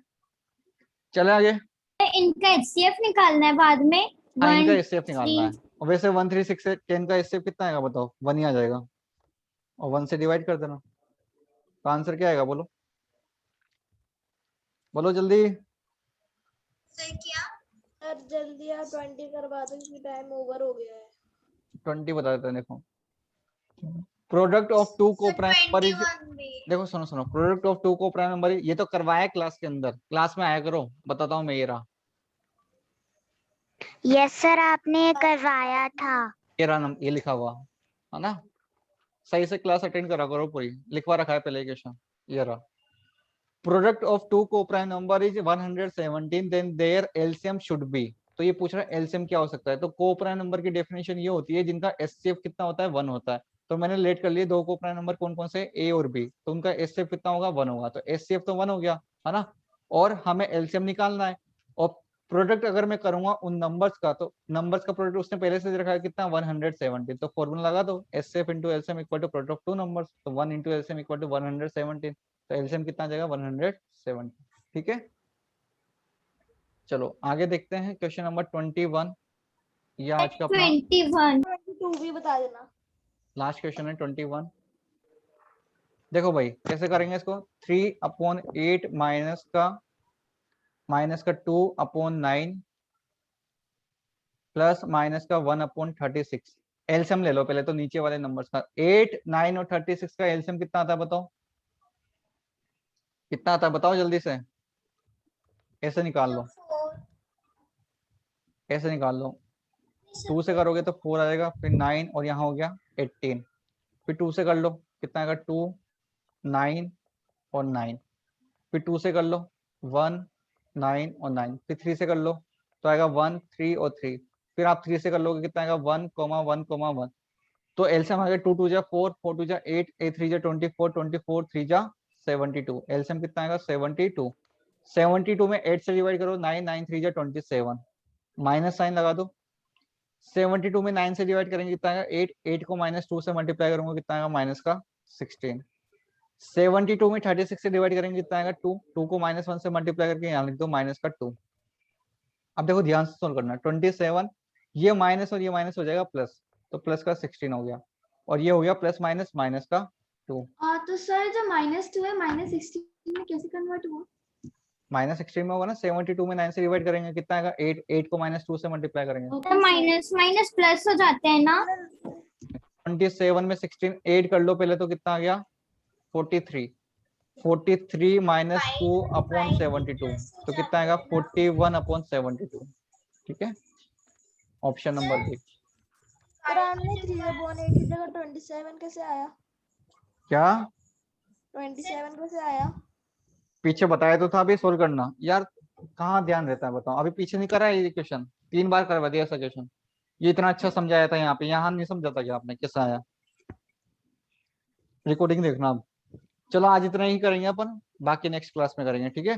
चले आगे। इनका एचसीएफ निकालना है बाद में। हाँ, इनका 1 एचसीएफ निकालना है। और वैसे 1 3 6 से 10 का एचसीएफ कितना आएगा बताओ, 1 ही आ जाएगा, और 1 से डिवाइड कर देना, तो आंसर क्या आएगा, बोलो बोलो जल्दी। सर क्या सर जल्दी आप 20 करवा दो क्योंकि टाइम ओवर हो गया है। 20 बता देते हैं। देखो product of 2 coprime number is, 21 में देखो सुनो सुनो, product of 2 coprime number, ये तो करवाया क्लास के अंदर, क्लास में आया करो, बताता हूँ मैं। ये रहा, यस सर, आपने करवाया था। ये रहा नंबर, ये लिखा हुआ है ना, सही से क्लास अटेंड करा करो, पूरी लिखवा रखा है पहले क्वेश्चन। ये रहा, product of 2 coprime number is 117, then their LCM should be. तो ये पूछ रहा है एलसीएम क्या हो सकता है, तो को प्राइम नंबर की डेफिनेशन ये होती है जिनका एचसीएफ कितना होता है, 1 होता है। तो मैंने लेट कर लिए 2 को प्राइम नंबर कौन कौन से, ए और बी, तो उनका एचसीएफ कितना होगा, 1 होगा, तो एचसीएफ तो 1 हो गया, है ना। और हमें एलसीएम निकालना है, और प्रोडक्ट अगर मैं करूंगा उन नंबर्स का, तो नंबर्स का प्रोडक्ट उसने पहले से रखा है कितना, 117, तो फॉर्मूला लगा दो, HCF into LCM equal to product of 2 numbers, तो 1 इंटू एलसीएम इक्वल टू 117, तो एलसीएम कितना आ जाएगा, 170। ठीक है, चलो आगे देखते हैं क्वेश्चन नंबर 21, ये आज का अपना 21 22 भी बता देना। लास्ट क्वेश्चन है 21। देखो भाई कैसे करेंगे इसको, 3/8 माइनस का 2/9 प्लस माइनस का 1/36। एलसीएम ले लो पहले तो नीचे वाले नंबर्स का, 8 9 और 36 का एलसीएम कितना आता है बताओ, कितना आता है बताओ जल्दी से, ऐसे निकाल लो, ऐसे निकाल लो। 2 से करोगे तो 4 आएगा, फिर 9 और यहाँ हो गया 18, फिर 2 से कर लो कितना आएगा, 2 9 और 9, फिर 2 से कर लो 1 9 और 9, फिर 3 से कर लो तो आएगा 1 3 और 3, फिर आप 3 से कर लोगे कितना आएगा 1 1 1, तो एलसीएम आ गया 2 2 जा 4 4 2 जा 8 8 3 जा 24 24 3 जा 72, एलसीएम कितना आएगा 72। 72 में 8 से डिवाइड करो, 9 9 3 जा 27, माइनस साइन लगा दो। 72 में 9 से डिवाइड करेंगे कितना आएगा 8, 8 को -2 से मल्टीप्लाई करूंगा कितना आएगा माइनस का 16। 72 में 36 से डिवाइड करेंगे कितना आएगा 2, 2 को -1 से मल्टीप्लाई करके यहाँ लिख दो माइनस का 2। अब देखो ध्यान से सोल्व करना, 27 ये माइनस और ये माइनस हो जाएगा प्लस, तो प्लस का 16 हो गया, और ये हो गया प्लस माइनस माइनस का 2। तो सर जो -2 है -16 में कैसे कन्वर्ट हुआ? -16 में होगा ना, 72 में 9 से डिवाइड करेंगे कितना आएगा 8, 8 को -2 से मल्टीप्लाई करेंगे, तो माइनस माइनस प्लस हो जाते हैं ना। 27 में 16 ऐड कर लो पहले, तो कितना आ गया 43, 43 माइनस 2/72, तो कितना आएगा 41/72। ठीक है, ऑप्शन नंबर बी। सर आपने 3/8 की जगह 27 कैसे आया? क्या 27 कैसे आया? पीछे बताया तो था, अभी सोल्व करना यार, कहाँ ध्यान रहता है बताओ, अभी पीछे नहीं करा है ये क्वेश्चन, 3 बार करवा दिया ऐसा क्वेश्चन, ये इतना अच्छा समझाया था यहाँ पे, यहाँ नहीं समझा था क्या आपने, कैसा आया, रिकॉर्डिंग देखना अब। चलो आज इतना ही करेंगे अपन, बाकी नेक्स्ट क्लास में करेंगे, ठीक है।